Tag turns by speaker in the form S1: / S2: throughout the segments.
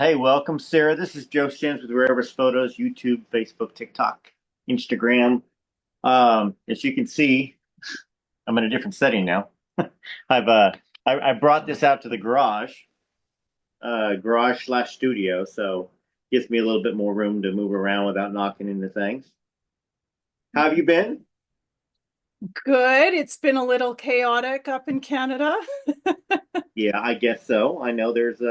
S1: Hey, welcome, Sarah. This is Joe Sims with Rarest Photos, YouTube, Facebook, TikTok, Instagram. As you can see, I'm in a different setting now. I've I brought this out to the garage slash studio, so gives me a little bit more room to move around without knocking into things. How have you been?
S2: Good. It's been a little chaotic up in Canada.
S1: Yeah, I guess so. I know there's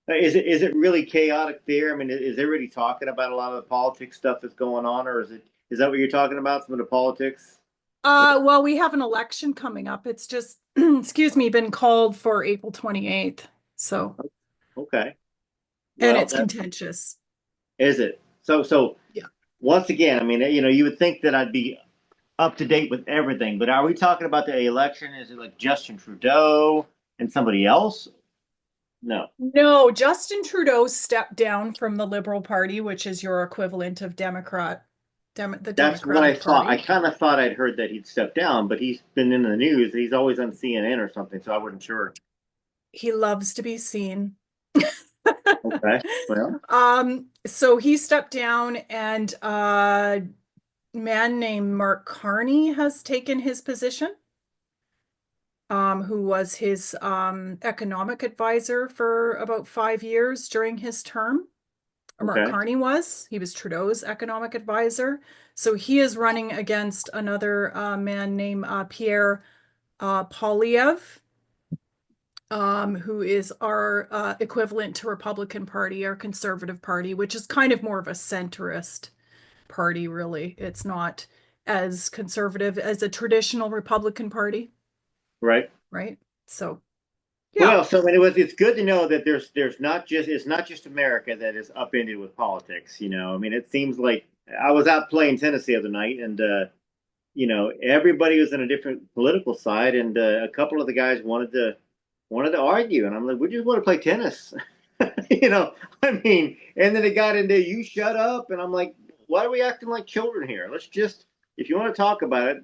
S1: is it really chaotic there? I mean, is everybody talking about a lot of the politics stuff that's going on, or is that what you're talking about? Some of the politics?
S2: Well, we have an election coming up. It's just, excuse me, been called for April 28th. So,
S1: Okay.
S2: and
S1: Well,
S2: it's
S1: that
S2: contentious.
S1: is it. So
S2: Yeah.
S1: once again, I mean, you would think that I'd be up to date with everything, but are we talking about the election? Is it like Justin Trudeau and somebody else? No.
S2: No, Justin Trudeau stepped down from the Liberal Party, which is your equivalent of the
S1: That's what I
S2: Democratic
S1: thought. I
S2: Party.
S1: kind of thought I'd heard that he'd stepped down, but he's been in the news. He's always on CNN or something, so I wasn't sure.
S2: He loves to be seen.
S1: Okay. Well,
S2: So he stepped down and man named Mark Carney has taken his position, who was his economic advisor for about 5 years during his term. Mark
S1: okay.
S2: Carney was. He was Trudeau's economic advisor. So he is running against another man named Pierre Poilievre, who is our equivalent to Republican Party, our Conservative Party, which is kind of more of a centrist party, really. It's not as conservative as a traditional Republican Party,
S1: Right.
S2: right? So, yeah,
S1: Well, so it's good to know that there's not just it's not just America that is upended with politics. I mean, it seems like I was out playing tennis the other night, and everybody was in a different political side, and a couple of the guys wanted to argue, and I'm like, we just want to play tennis. you know, I mean, and then it got into you shut up, and I'm like, why are we acting like children here? Let's just, if you want to talk about it.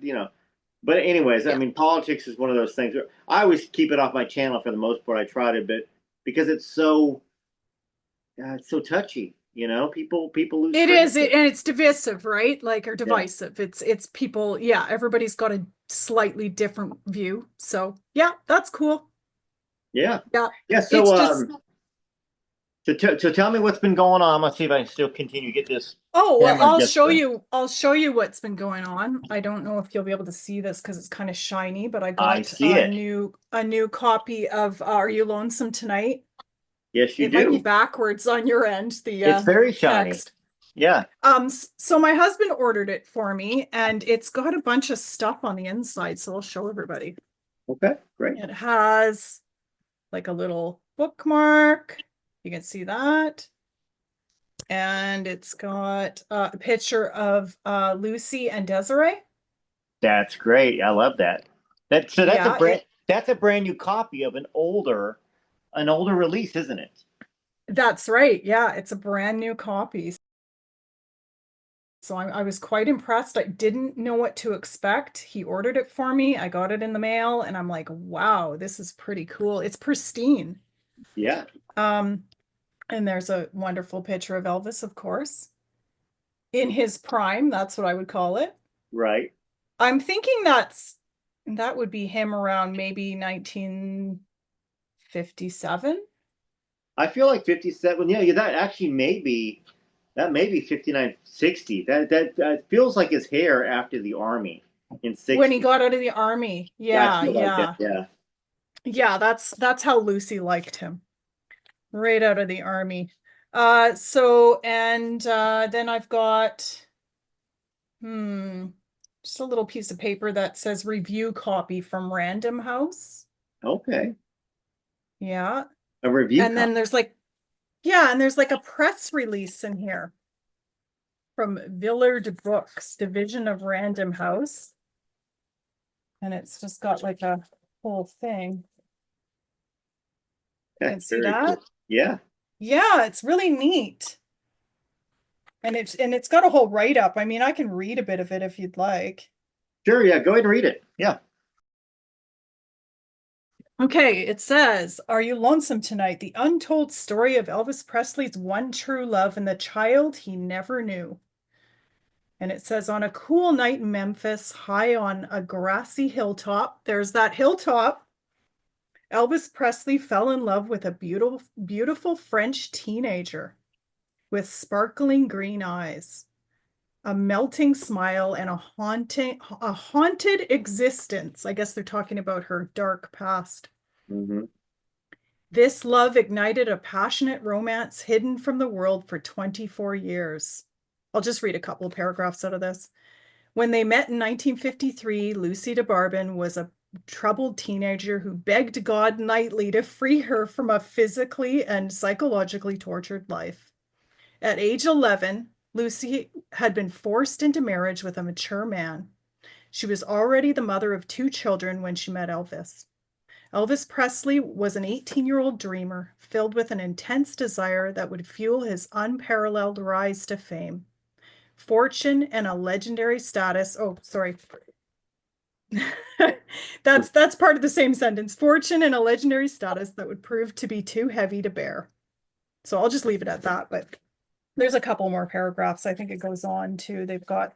S1: But anyways, I
S2: yeah.
S1: mean, politics is one of those things. I always keep it off my channel for the most part. I try to, but because it's so touchy. People lose
S2: It
S1: track
S2: is,
S1: of it.
S2: and it's divisive, right? Like, or
S1: Yeah,
S2: divisive. It's people, yeah, everybody's got a slightly different view. So, yeah, that's cool.
S1: yeah,
S2: Yeah.
S1: yeah.
S2: It's
S1: So,
S2: just,
S1: so tell me what's been going on. Let's see if I can still continue to get this
S2: oh, well,
S1: camera adjusted.
S2: I'll show you what's been going on. I don't know if you'll be able to see this because it's kind of shiny, but I
S1: I
S2: got
S1: see it.
S2: a new copy of Are You Lonesome Tonight?
S1: Yes, you
S2: It might be
S1: do.
S2: backwards on your end, the
S1: It's very shiny.
S2: text.
S1: Yeah,
S2: So my husband ordered it for me, and it's got a bunch of stuff on the inside, so I'll show everybody.
S1: okay, great.
S2: It has like a little bookmark. You can see that. And it's got a picture of Lucy and Desiree.
S1: That's great. I love that. That's a
S2: Yeah,
S1: brand new copy of an older release, isn't it?
S2: that's right. Yeah, it's a brand new copy. So I was quite impressed. I didn't know what to expect. He ordered it for me. I got it in the mail, and I'm like, wow, this is pretty cool. It's pristine.
S1: Yeah,
S2: Um, and there's a wonderful picture of Elvis, of course, in his prime. That's what I would call it.
S1: right.
S2: I'm thinking that would be him around maybe 1957.
S1: I feel like 57. Yeah, that may be 59, 60. That feels like his hair after the army in
S2: When he
S1: 60.
S2: got out of the army.
S1: Yeah, I
S2: Yeah,
S1: feel like that.
S2: yeah.
S1: Yeah.
S2: Yeah, that's how Lucy liked him. Right out of the army. So and then I've got hmm just a little piece of paper that says review copy from Random House.
S1: Okay.
S2: Yeah.
S1: A review
S2: And then
S1: copy.
S2: there's like, yeah, and there's like a press release in here from Villard Books, division of Random House. And it's just got like a whole thing. You
S1: Okay,
S2: can see
S1: very cool.
S2: that?
S1: Yeah.
S2: Yeah, it's really neat. And it's got a whole write-up. I mean, I can read a bit of it if you'd like.
S1: Sure. Yeah. Go ahead and read it. Yeah.
S2: Okay, it says, Are You Lonesome Tonight? The untold story of Elvis Presley's one true love and the child he never knew. And it says, On a cool night in Memphis, high on a grassy hilltop, there's that hilltop. Elvis Presley fell in love with a beautiful, beautiful French teenager with sparkling green eyes, a melting smile, and a haunted existence. I guess they're talking about her dark past.
S1: Hmm.
S2: This love ignited a passionate romance hidden from the world for 24 years. I'll just read a couple of paragraphs out of this. When they met in 1953, Lucy DeBarban was a troubled teenager who begged God nightly to free her from a physically and psychologically tortured life. At age 11, Lucy had been forced into marriage with a mature man. She was already the mother of two children when she met Elvis. Elvis Presley was an 18-year-old dreamer filled with an intense desire that would fuel his unparalleled rise to fame. Fortune and a legendary status. Oh, sorry. That's part of the same sentence. Fortune and a legendary status that would prove to be too heavy to bear. So I'll just leave it at that, but there's a couple more paragraphs. I think it goes on to, they've got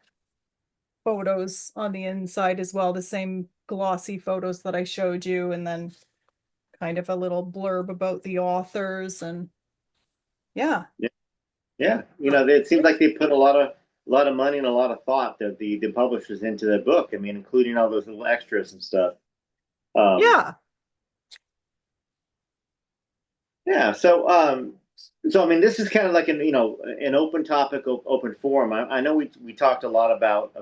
S2: photos on the inside as well, the same glossy photos that I showed you, and then kind of a little blurb about the authors and yeah.
S1: Yeah, yeah. It seems like they put a lot of money and a lot of thought that the publishers into the book. I mean, including all those little extras and stuff. Um,
S2: Yeah.
S1: yeah. So I mean, this is kind of like an open topic, open forum. I know we talked a lot about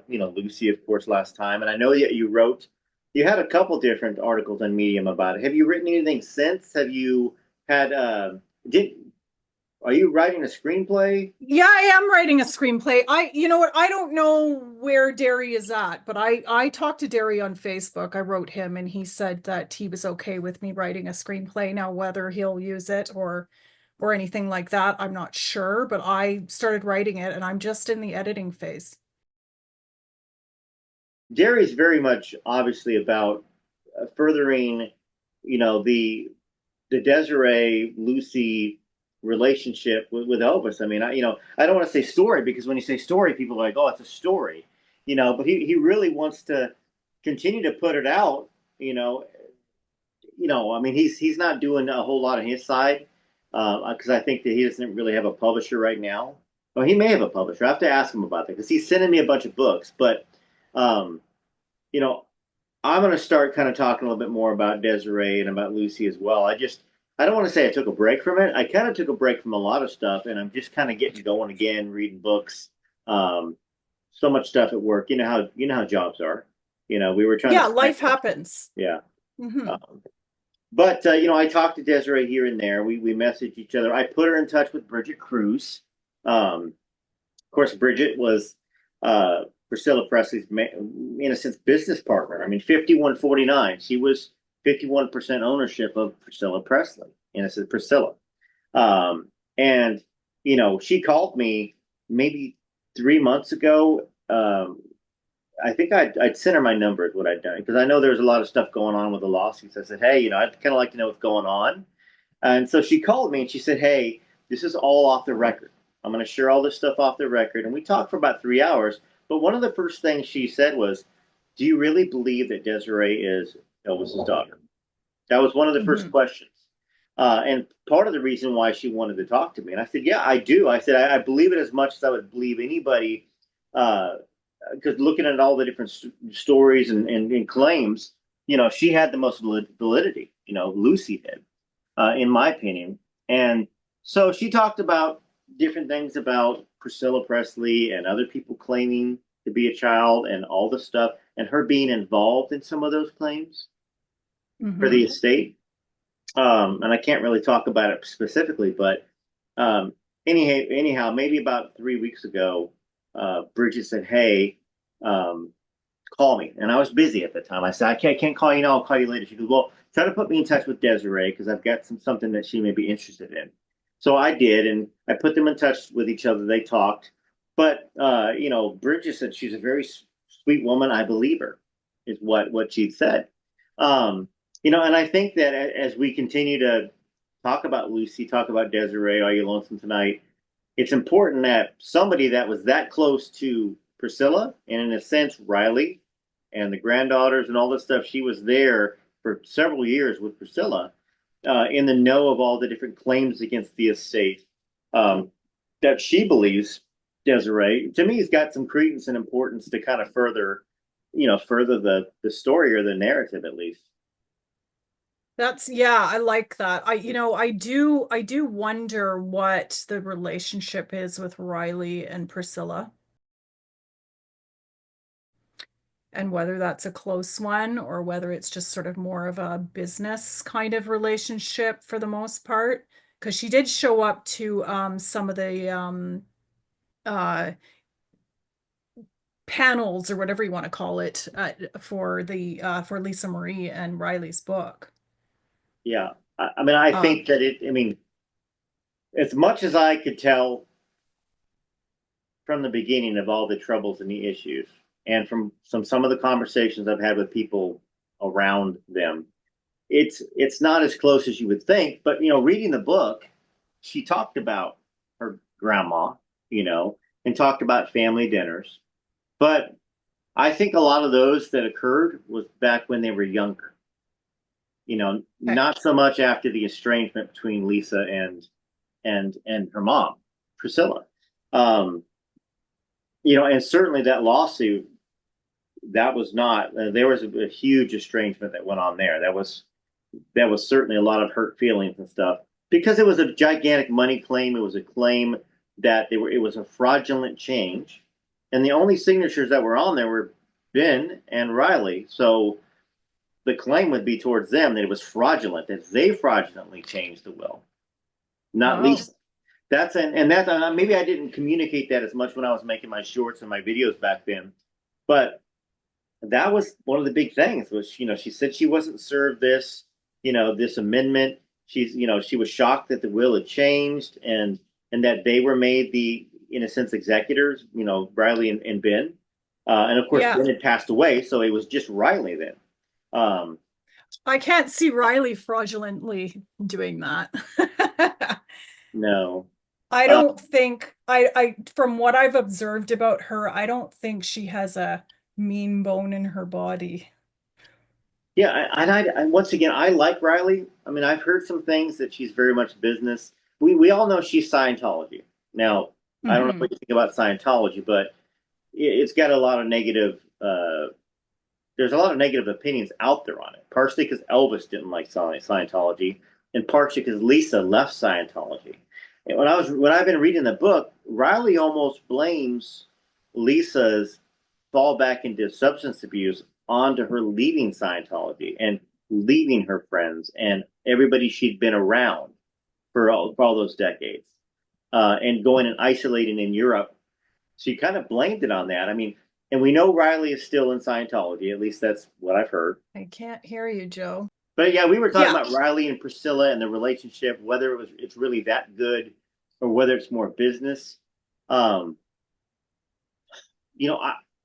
S1: Lucy, of course, last time, and I know that you had a couple different articles on Medium about it. Have you written anything since? Have you had did are you writing a screenplay?
S2: Yeah, I am writing a screenplay. You know what? I don't know where Derry is at, but I talked to Derry on Facebook. I wrote him and he said that he was okay with me writing a screenplay. Now, whether he'll use it or anything like that, I'm not sure, but I started writing it and I'm just in the editing phase.
S1: Jerry's very much obviously about furthering, the Desiree Lucy relationship with Elvis. I mean, I don't want to say story because when you say story, people are like, oh, it's a story, but he really wants to continue to put it out, you know, I mean, he's not doing a whole lot on his side because I think that he doesn't really have a publisher right now. Well, he may have a publisher. I have to ask him about that because he's sending me a bunch of books. But um, you know, I'm going to start kind of talking a little bit more about Desiree and about Lucy as well. I don't want to say I took a break from it. I kind of took a break from a lot of stuff, and I'm just kind of getting going again, reading books. Um, so much stuff at work. You know how jobs are. We were trying to
S2: Yeah,
S1: find.
S2: life happens.
S1: Yeah.
S2: Hmm.
S1: But I talked to Desiree here and there. We messaged each other. I put her in touch with Bridget Cruz. Of course, Bridget was Priscilla Presley's, in a sense, business partner. I mean, 51-49. She was 51% ownership of Priscilla Presley, in a sense, Priscilla. And she called me maybe 3 months ago. I think I'd sent her my number is what I'd done because I know there's a lot of stuff going on with the lawsuits. I said, hey, I'd kind of like to know what's going on. And so she called me and she said, hey, this is all off the record. I'm going to share all this stuff off the record. And we talked for about 3 hours. But one of the first things she said was, do you really believe that Desiree is Elvis's daughter? That was one of the first
S2: Hmm.
S1: questions. And part of the reason why she wanted to talk to me. And I said, yeah, I do. I said, I believe it as much as I would believe anybody. Because looking at all the different stories and claims, she had the most validity. Lucy did, in my opinion. And so she talked about different things about Priscilla Presley and other people claiming to be a child and all the stuff, and her being involved in some of those claims for the
S2: Hmm.
S1: estate. And I can't really talk about it specifically, but um, anyhow, maybe about 3 weeks ago, Bridget said, "Hey, um, call me." And I was busy at the time. I said, "I can't call you now. I'll call you later." She goes, "Well, try to put me in touch with Desiree because I've got something that she may be interested in." So I did, and I put them in touch with each other. They talked, but Bridget said she's a very sweet woman. I believe her, is what she said. Um, And I think that as we continue to talk about Lucy, talk about Desiree, Are You Lonesome Tonight, it's important that somebody that was that close to Priscilla and, in a sense, Riley and the granddaughters and all this stuff, she was there for several years with Priscilla, in the know of all the different claims against the estate, um, that she believes Desiree, to me, has got some credence and importance to kind of further the story or the narrative at least.
S2: That's yeah, I like that. I do wonder what the relationship is with Riley and Priscilla and whether that's a close one or whether it's just sort of more of a business kind of relationship for the most part. Because she did show up to some of the uh panels or whatever you want to call it for Lisa Marie and Riley's book.
S1: Yeah. I mean, I
S2: Um,
S1: think that I mean, as much as I could tell from the beginning of all the troubles and the issues, and from some of the conversations I've had with people around them, it's not as close as you would think. But reading the book, she talked about her grandma, and talked about family dinners. But I think a lot of those that occurred was back when they were younger.
S2: okay.
S1: Not so much after the estrangement between Lisa and her mom, Priscilla. Um, and certainly that lawsuit, that was not there was a huge estrangement that went on there. That was certainly a lot of hurt feelings and stuff because it was a gigantic money claim. It was a claim that it was a fraudulent change, and the only signatures that were on there were Ben and Riley. So the claim would be towards them that it was fraudulent, that they fraudulently changed the will, not
S2: Oh,
S1: Lisa. That's and that maybe I didn't communicate that as much when I was making my shorts and my videos back then, but that was one of the big things. Was she said she wasn't served this amendment. She was shocked that the will had changed and that they were made the, in a sense, executors. Riley and Ben, and of course
S2: yeah.
S1: Ben had passed away, so it was just Riley then. Um,
S2: I can't see Riley fraudulently doing that.
S1: no.
S2: I
S1: Uh,
S2: don't think I from what I've observed about her, I don't think she has a mean bone in her body.
S1: Yeah, and once again, I like Riley. I mean, I've heard some things that she's very much business. We all know she's Scientology. Now, I don't know
S2: Hmm.
S1: what you think about Scientology, but it's got a lot of negative. There's a lot of negative opinions out there on it. Partially because Elvis didn't like Scientology, and partially because Lisa left Scientology. And when I've been reading the book, Riley almost blames Lisa's fall back into substance abuse onto her leaving Scientology and leaving her friends and everybody she'd been around for all those decades, and going and isolating in Europe. She kind of blamed it on that. I mean, and we know Riley is still in Scientology. At least that's what I've heard.
S2: I can't hear you, Joe.
S1: But yeah, we were talking
S2: Yeah.
S1: about Riley and Priscilla and the relationship, whether it's really that good or whether it's more business. Um,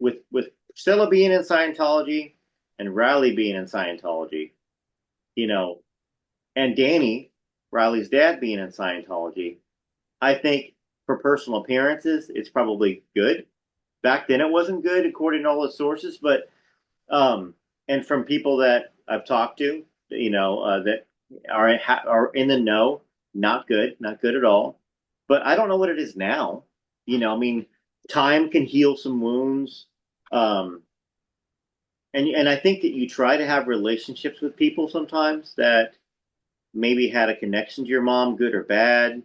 S1: with Priscilla being in Scientology and Riley being in Scientology, you know, and Danny, Riley's dad, being in Scientology, I think for personal appearances, it's probably good. Back then, it wasn't good according to all the sources, but and from people that I've talked to, that are in the know, not good at all. But I don't know what it is now. I mean, time can heal some wounds, um, and I think that you try to have relationships with people sometimes that maybe had a connection to your mom, good or bad.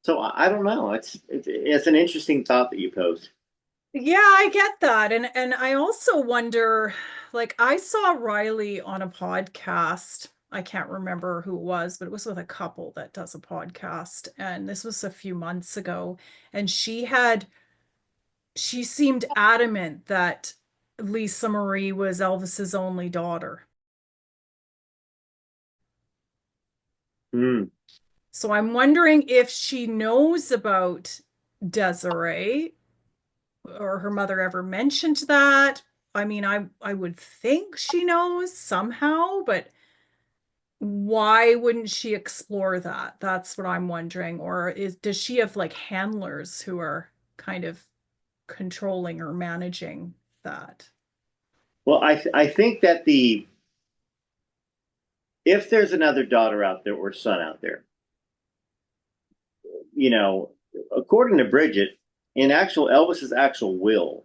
S1: So I don't know. It's an interesting thought that you posed.
S2: Yeah, I get that. And I also wonder, like I saw Riley on a podcast. I can't remember who it was, but it was with a couple that does a podcast. And this was a few months ago. And she seemed adamant that Lisa Marie was Elvis's only daughter.
S1: Hmm.
S2: So I'm wondering if she knows about Desiree or her mother ever mentioned that. I mean, I would think she knows somehow, but why wouldn't she explore that? That's what I'm wondering. Or does she have like handlers who are kind of controlling or managing that?
S1: Well, I think that the if there's another daughter out there or son out there, you know, according to Bridget, in actual Elvis's actual will,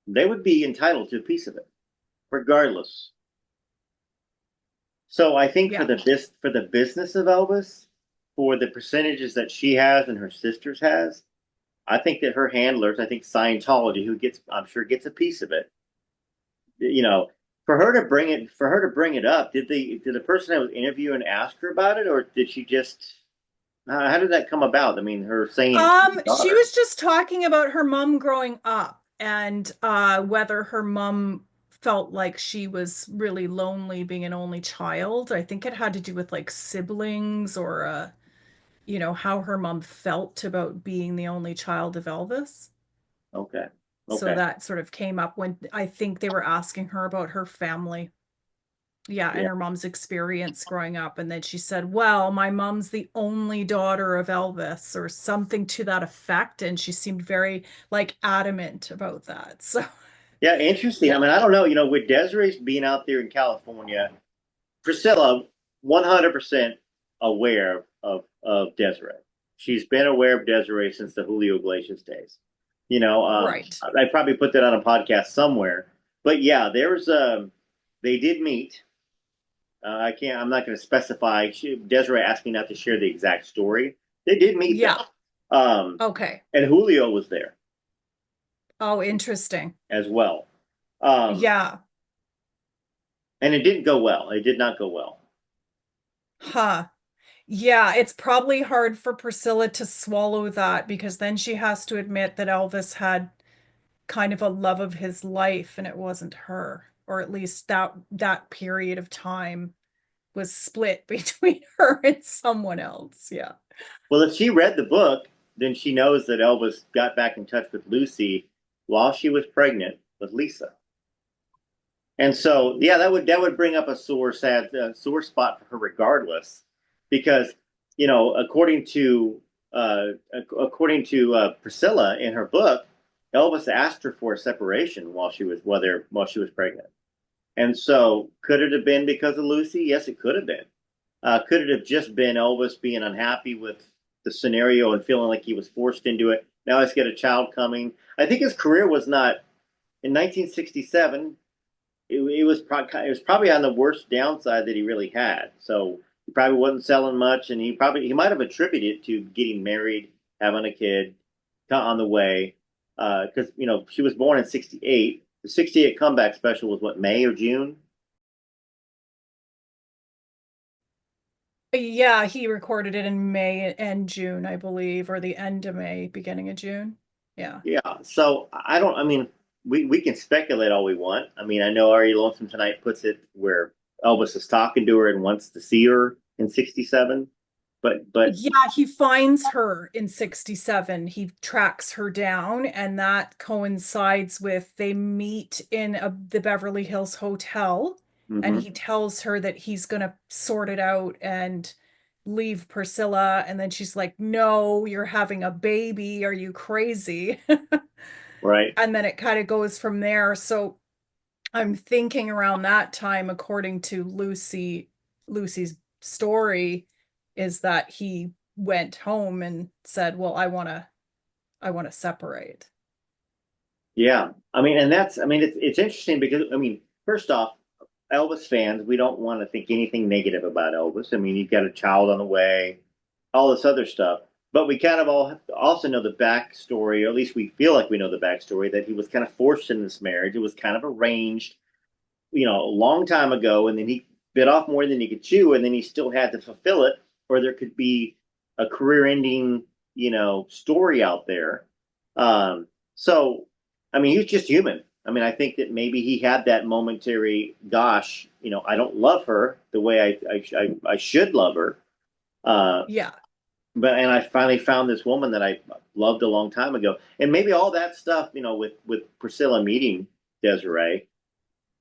S1: they would be entitled to a piece of it, regardless. So I think
S2: Yeah.
S1: for the business of Elvis, for the percentages that she has and her sisters has, I think that her handlers, I think Scientology, who gets I'm sure gets a piece of it. You know, for her to bring it up, did the person that was interviewing ask her about it, or did she just how did that come about? I mean, her saying to the
S2: She
S1: daughter.
S2: was just talking about her mom growing up and whether her mom felt like she was really lonely being an only child. I think it had to do with like siblings or how her mom felt about being the only child of Elvis.
S1: Okay,
S2: So
S1: okay,
S2: that sort of came up when I think they were asking her about her family. Yeah, and
S1: yeah.
S2: her mom's experience growing up. And then she said, well, my mom's the only daughter of Elvis, or something to that effect. And she seemed very like adamant about that. So,
S1: Yeah, interesting. I
S2: yeah.
S1: mean, I don't know. You know, with Desiree being out there in California, Priscilla 100% aware of Desiree. She's been aware of Desiree since the Julio Iglesias days. You know,
S2: Right.
S1: I probably put that on a podcast somewhere. But yeah, they did meet. I can't. I'm not going to specify. Desiree asked me not to share the exact story. They did meet
S2: Yeah.
S1: though, um,
S2: Okay.
S1: and Julio was there
S2: Oh, interesting.
S1: as well. Um,
S2: Yeah.
S1: and it didn't go well. It did not go well.
S2: Huh. Yeah, it's probably hard for Priscilla to swallow that because then she has to admit that Elvis had kind of a love of his life and it wasn't her, or at least that period of time was split between her and someone else. Yeah.
S1: Well, if she read the book, then she knows that Elvis got back in touch with Lucy while she was pregnant with Lisa. And so, yeah, that would bring up a sore spot for her, regardless, because uh, according to Priscilla in her book, Elvis asked her for a separation while she was pregnant. And so, could it have been because of Lucy? Yes, it could have been. Could it have just been Elvis being unhappy with the scenario and feeling like he was forced into it? Now let's get a child coming. I think his career was not in 1967. It was probably on the worst downside that he really had. So he probably wasn't selling much, and he might have attributed it to getting married, having a kid on the way. Because she was born in '68. The '68 comeback special was what, May or June?
S2: Yeah, he recorded it in May and June, I believe, or the end of May, beginning of June. Yeah.
S1: Yeah. So I don't. I mean, we can speculate all we want. I mean, I know Are You Lonesome Tonight puts it where Elvis is talking to her and wants to see her in '67, but
S2: Yeah, he finds her in 67. He tracks her down, and that coincides with they meet in the Beverly Hills Hotel, and
S1: mm-hmm,
S2: he tells her that he's going to sort it out and leave Priscilla. And then she's like, no, you're having a baby. Are you crazy?
S1: right.
S2: And then it kind of goes from there. So I'm thinking around that time, according to Lucy's story, is that he went home and said, well, I want to separate.
S1: Yeah. I mean, and that's. I mean, it's interesting because I mean, first off, Elvis fans, we don't want to think anything negative about Elvis. I mean, he's got a child on the way, all this other stuff. But we kind of all also know the backstory, or at least we feel like we know the backstory, that he was kind of forced in this marriage. It was kind of arranged, a long time ago, and then he bit off more than he could chew, and then he still had to fulfill it, or there could be a career-ending, story out there. So, I mean, he was just human. I mean, I think that maybe he had that momentary, gosh, I don't love her the way I should love her. Uh,
S2: Yeah.
S1: and I finally found this woman that I loved a long time ago, and maybe all that stuff, with Priscilla meeting Desiree,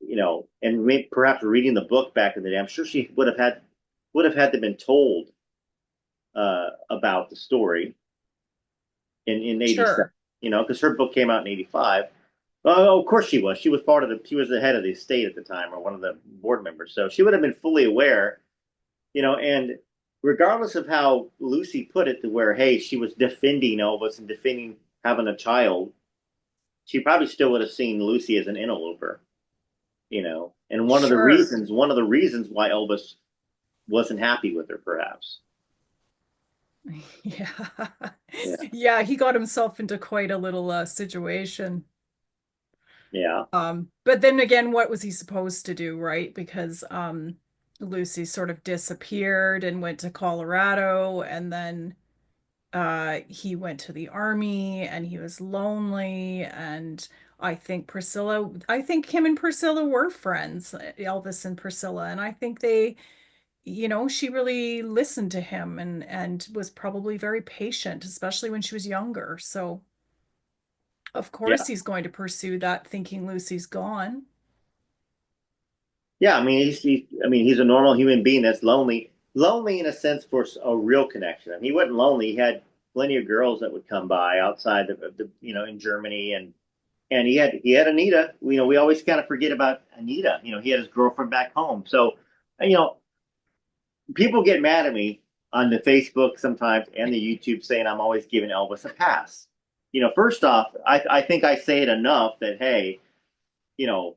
S1: and maybe perhaps reading the book back in the day, I'm sure she would have had to been told about the story in 87,
S2: Sure.
S1: because her book came out in 85. Oh, of course she was. She was the head of the estate at the time, or one of the board members. So she would have been fully aware, and regardless of how Lucy put it, to where, hey, she was defending Elvis and defending having a child, she probably still would have seen Lucy as an interloper, and
S2: Sure.
S1: one of the reasons why Elvis wasn't happy with her, perhaps.
S2: Yeah.
S1: Yeah.
S2: Yeah, he got himself into quite a little situation.
S1: Yeah.
S2: But then again, what was he supposed to do, right? Because Lucy sort of disappeared and went to Colorado, and then he went to the army and he was lonely. And I think him and Priscilla were friends, Elvis and Priscilla, and I think she really listened to him and was probably very patient, especially when she was younger. So of
S1: Yeah.
S2: course he's going to pursue that, thinking Lucy's gone.
S1: Yeah. I mean, he's a normal human being that's lonely, lonely in a sense for a real connection. I mean, he wasn't lonely. He had plenty of girls that would come by outside of in Germany, and he had Anita. We always kind of forget about Anita. He had his girlfriend back home. So, you know, people get mad at me on the Facebook sometimes and the YouTube saying I'm always giving Elvis a pass. First off, I think I say it enough that, hey, you know,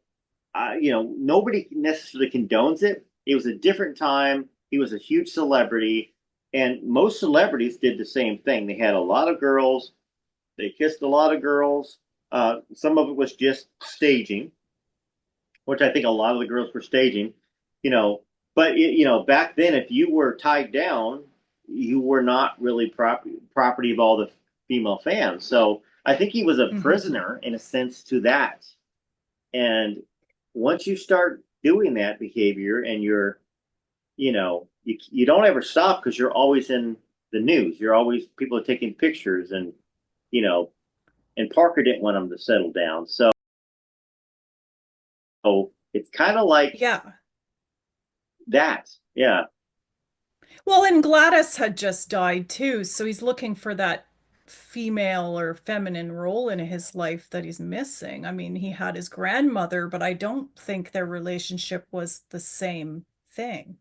S1: nobody necessarily condones it. It was a different time. He was a huge celebrity, and most celebrities did the same thing. They had a lot of girls. They kissed a lot of girls. Some of it was just staging, which I think a lot of the girls were staging. You know, but back then, if you were tied down, you were not really property of all the female fans. So I think he was a
S2: Mhm.
S1: prisoner in a sense to that. And once you start doing that behavior, and you don't ever stop because you're always in the news. You're always people are taking pictures, you know, and Parker didn't want him to settle down. So it's kind of like
S2: Yeah.
S1: that. Yeah.
S2: Well, and Gladys had just died too, so he's looking for that female or feminine role in his life that he's missing. I mean, he had his grandmother, but I don't think their relationship was the same thing.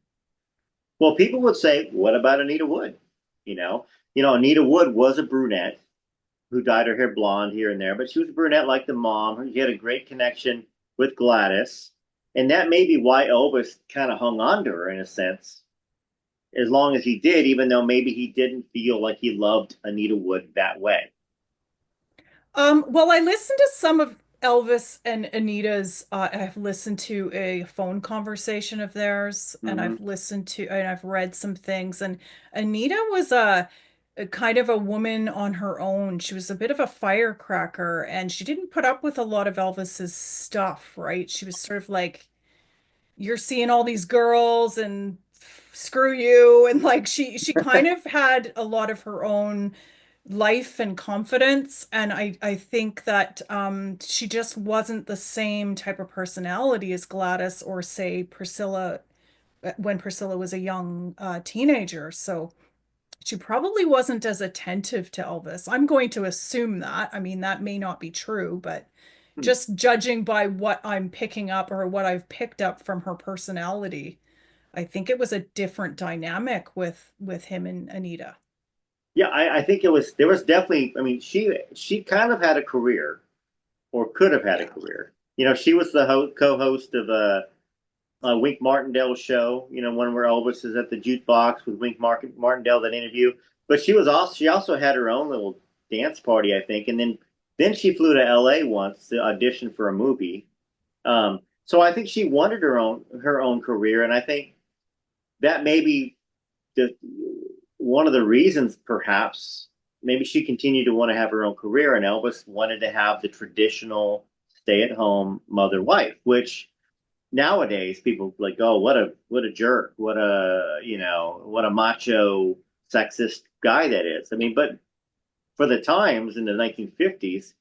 S1: Well, people would say, what about Anita Wood? Anita Wood was a brunette who dyed her hair blonde here and there, but she was a brunette like the mom. She had a great connection with Gladys. And that may be why Elvis kind of hung on to her in a sense, as long as he did, even though maybe he didn't feel like he loved Anita Wood that way.
S2: Well, I listened to some of Elvis and Anita's, I've listened to a phone conversation of theirs, and
S1: Mm-hmm.
S2: I've read some things, and Anita was a kind of a woman on her own. She was a bit of a firecracker, and she didn't put up with a lot of Elvis's stuff, right? She was sort of like, you're seeing all these girls and screw you, and like she kind of had a lot of her own life and confidence, and I think that she just wasn't the same type of personality as Gladys or say Priscilla when Priscilla was a young teenager. So she probably wasn't as attentive to Elvis. I'm going to assume that. I mean, that may not be true, but
S1: Hmm.
S2: just judging by what I'm picking up or what I've picked up from her personality, I think it was a different dynamic with him and Anita.
S1: Yeah, I think there was definitely. I mean, she kind of had a career, or could have had a
S2: Yeah.
S1: career. She was the co-host of Wink Martindale's show. One where Elvis is at the jukebox with Martindale, that interview. But she also had her own little dance party, I think, and then she flew to L.A. once to audition for a movie. So I think she wanted her own career, and I think that maybe the one of the reasons, perhaps, maybe she continued to want to have her own career, and Elvis wanted to have the traditional stay-at-home mother-wife, which nowadays people like, oh, what a jerk, what a macho sexist guy that is. I mean, but for the times in the 1950s,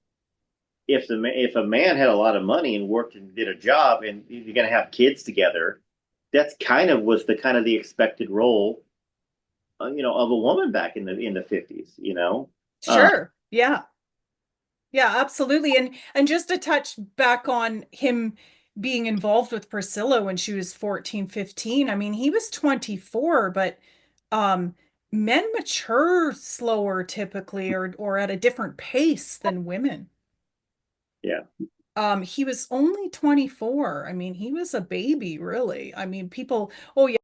S1: if a man had a lot of money and worked and did a job and you're going to have kids together, that's kind of was the kind of the expected role, of a woman back in the 50s, uh,
S2: Sure. Yeah. Yeah, absolutely. And just to touch back on him being involved with Priscilla when she was 14, 15. I mean, he was 24, but um men mature slower typically or at a different pace than women.
S1: yeah,
S2: He was only 24. I mean, he was a baby, really. I mean, people, oh yeah,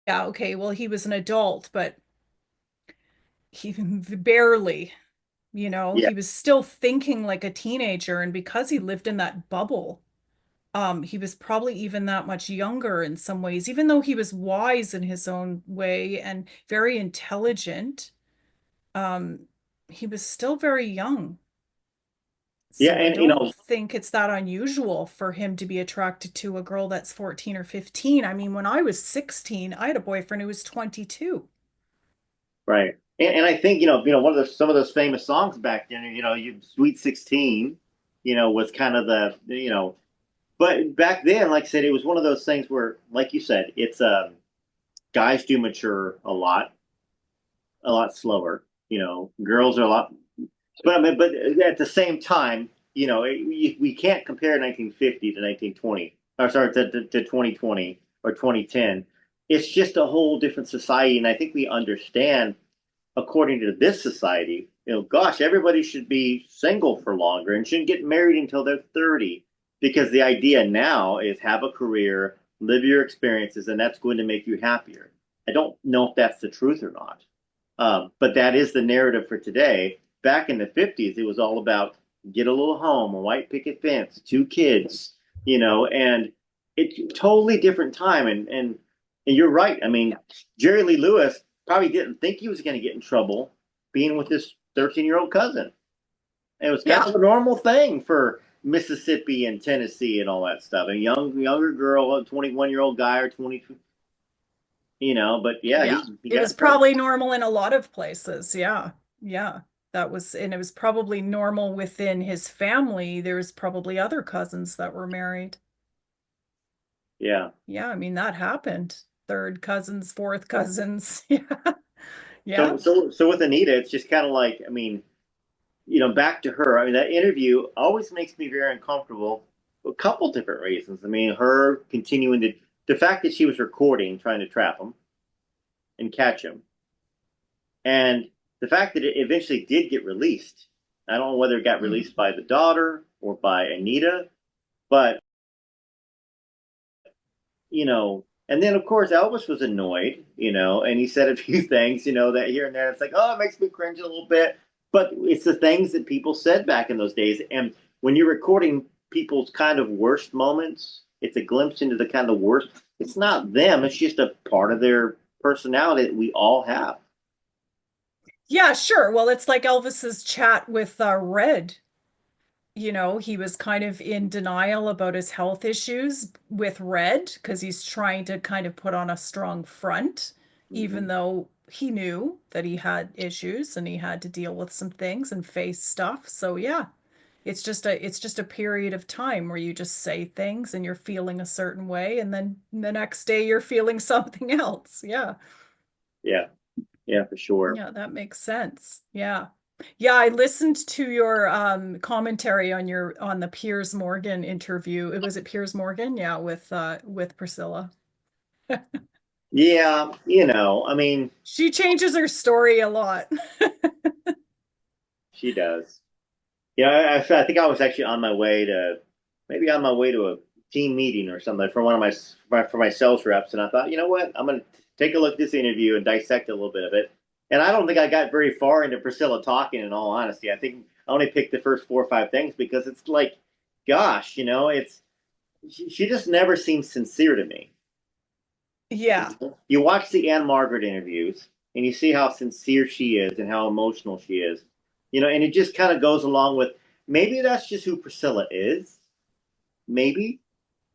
S2: yeah, okay, well, he was an adult, but he barely.
S1: yeah,
S2: He was still thinking like a teenager, and because he lived in that bubble, he was probably even that much younger in some ways, even though he was wise in his own way and very intelligent. Um, he was still very young.
S1: yeah,
S2: So I
S1: and
S2: don't think it's that unusual for him to be attracted to a girl that's 14 or 15. I mean, when I was 16, I had a boyfriend who was 22.
S1: right. And I think one of the some of those famous songs back then, you Sweet 16, was kind of but back then, like I said, it was one of those things where, like you said, it's guys do mature a lot slower. Girls are a lot, but I mean, but at the same time, we can't compare 1950 to 1920, or sorry, to 2020 or 2010. It's just a whole different society, and I think we understand, according to this society, gosh, everybody should be single for longer and shouldn't get married until they're 30, because the idea now is have a career, live your experiences, and that's going to make you happier. I don't know if that's the truth or not. But that is the narrative for today. Back in the 50s, it was all about get a little home, a white picket fence, two kids, and it's totally different time. And you're right. I mean,
S2: Yeah.
S1: Jerry Lee Lewis probably didn't think he was going to get in trouble being with his 13-year-old cousin. It was kind
S2: Yeah.
S1: of a normal thing for Mississippi and Tennessee and all that stuff. A younger girl, a 21-year-old guy or 22, but yeah,
S2: Yeah.
S1: he
S2: It
S1: got
S2: was
S1: in trouble.
S2: probably normal in a lot of places. Yeah. Yeah. And it was probably normal within his family. There's probably other cousins that were married.
S1: Yeah.
S2: Yeah. I mean, that happened. Third cousins, fourth cousins. Yeah. Yeah.
S1: So with Anita, it's just kind of like, I mean, back to her. I mean, that interview always makes me very uncomfortable for a couple different reasons. I mean, her continuing the fact that she was recording, trying to trap him and catch him, and the fact that it eventually did get released. I don't know whether it got
S2: Mhm.
S1: released by the daughter or by Anita, but and then of course Elvis was annoyed, and he said a few things, that here and there. It's like, oh, it makes me cringe a little bit, but it's the things that people said back in those days. And when you're recording people's kind of worst moments, it's a glimpse into the kind of worst. It's not them; it's just a part of their personality that we all have.
S2: Yeah, sure. Well, it's like Elvis's chat with Red. He was kind of in denial about his health issues with Red because he's trying to kind of put on a strong front, even
S1: Mm-hmm.
S2: though he knew that he had issues and he had to deal with some things and face stuff. So yeah, it's just a period of time where you just say things and you're feeling a certain way, and then the next day you're feeling something else. Yeah.
S1: Yeah, yeah, for sure.
S2: Yeah, that makes sense. Yeah. Yeah, I listened to your commentary on the Piers Morgan interview. It was it Piers Morgan? Yeah, with Priscilla.
S1: Yeah, I mean,
S2: She changes her story a lot.
S1: she does. Yeah, I think I was actually on my way to maybe on my way to a team meeting or something for one of for my sales reps, and I thought, you know what, I'm going to take a look at this interview and dissect a little bit of it. And I don't think I got very far into Priscilla talking. In all honesty, I think I only picked the first 4 or 5 things because it's like, gosh, it's she just never seems sincere to me.
S2: Yeah.
S1: You watch the Anne Margaret interviews and you see how sincere she is and how emotional she is, and it just kind of goes along with maybe that's just who Priscilla is, maybe,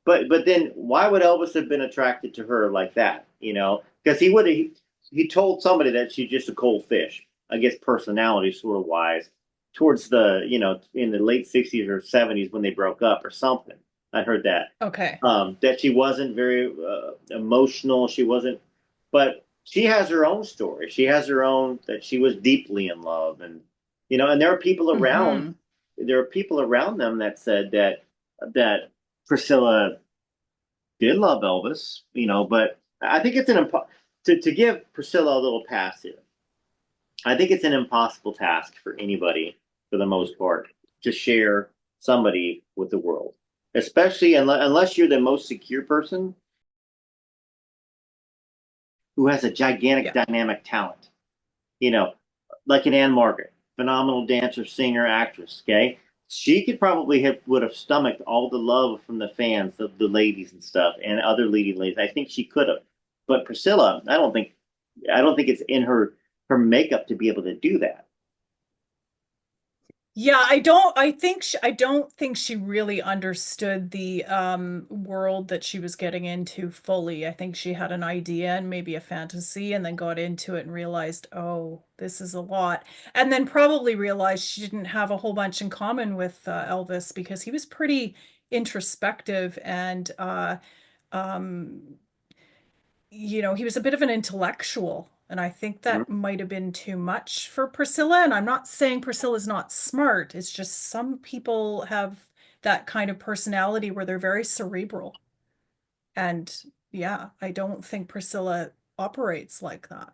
S1: but then why would Elvis have been attracted to her like that? Because he told somebody that she's just a cold fish, I guess, personality sort of wise. towards the, in the late 60s or 70s when they broke up or something. I heard that.
S2: Okay.
S1: That she wasn't very emotional. She wasn't, but she has her own story. She has her own that she was deeply in love, and and
S2: Hmm.
S1: there are people around them that said that Priscilla did love Elvis, but I think it's to give Priscilla a little pass here. I think it's an impossible task for anybody, for the most part, to share somebody with the world, especially unless you're the most secure person who has a gigantic
S2: Yeah.
S1: dynamic talent. You know, like an Anne Margaret, phenomenal dancer, singer, actress. Okay, she could probably would have stomached all the love from the fans, the ladies and stuff, and other leading ladies. I think she could have, but Priscilla, I don't think it's in her makeup to be able to do that.
S2: Yeah, I don't think she really understood the world that she was getting into fully. I think she had an idea and maybe a fantasy and then got into it and realized, "Oh, this is a lot." And then probably realized she didn't have a whole bunch in common with Elvis because he was pretty introspective and um he was a bit of an intellectual. And I think
S1: Mhm.
S2: that might have been too much for Priscilla. And I'm not saying Priscilla's not smart. It's just some people have that kind of personality where they're very cerebral. And yeah, I don't think Priscilla operates like that.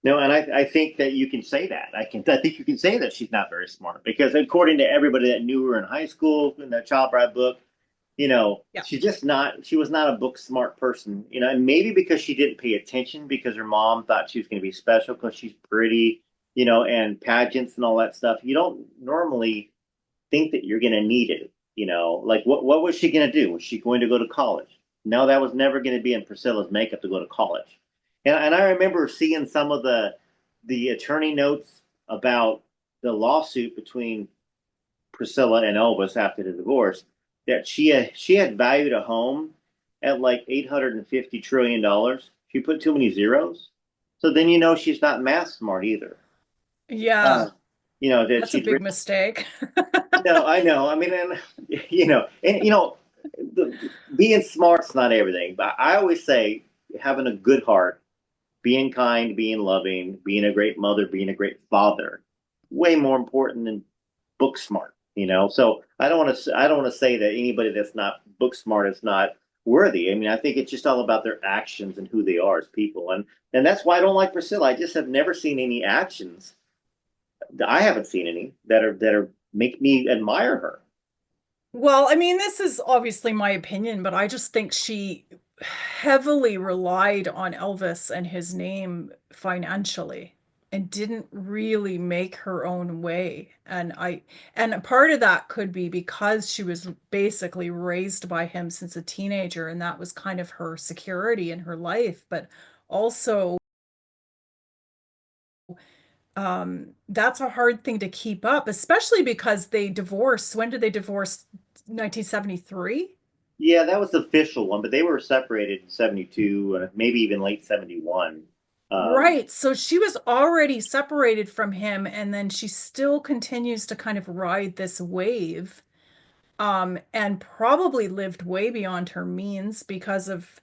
S1: No, and I think that you can say that. I think you can say that she's not very smart because according to everybody that knew her in high school in that Child Bride book,
S2: Yeah.
S1: she was not a book smart person, and maybe because she didn't pay attention because her mom thought she was going to be special because she's pretty, and pageants and all that stuff. You don't normally think that you're going to need it, like what was she going to do? Was she going to go to college? No, that was never going to be in Priscilla's makeup to go to college. And I remember seeing some of the attorney notes about the lawsuit between Priscilla and Elvis after the divorce, that she had valued a home at like $850 trillion. She put too many zeros, so then she's not math smart either.
S2: Yeah,
S1: Uh, that
S2: that's a
S1: she's
S2: big
S1: written.
S2: mistake.
S1: No, I know. I mean, and being smart's not everything, but I always say having a good heart, being kind, being loving, being a great mother, being a great father, way more important than book smart. So I don't want to say that anybody that's not book smart is not worthy. I mean, I think it's just all about their actions and who they are as people. And that's why I don't like Priscilla. I just have never seen any actions. I haven't seen any that are make me admire her.
S2: Well, I mean, this is obviously my opinion, but I just think she heavily relied on Elvis and his name financially and didn't really make her own way. And part of that could be because she was basically raised by him since a teenager, and that was kind of her security in her life. But also, that's a hard thing to keep up, especially because they divorced. When did they divorce? 1973?
S1: Yeah, that was the official one, but they were separated in 72 and maybe even late 71. Um,
S2: Right. So she was already separated from him, and then she still continues to kind of ride this wave, and probably lived way beyond her means because of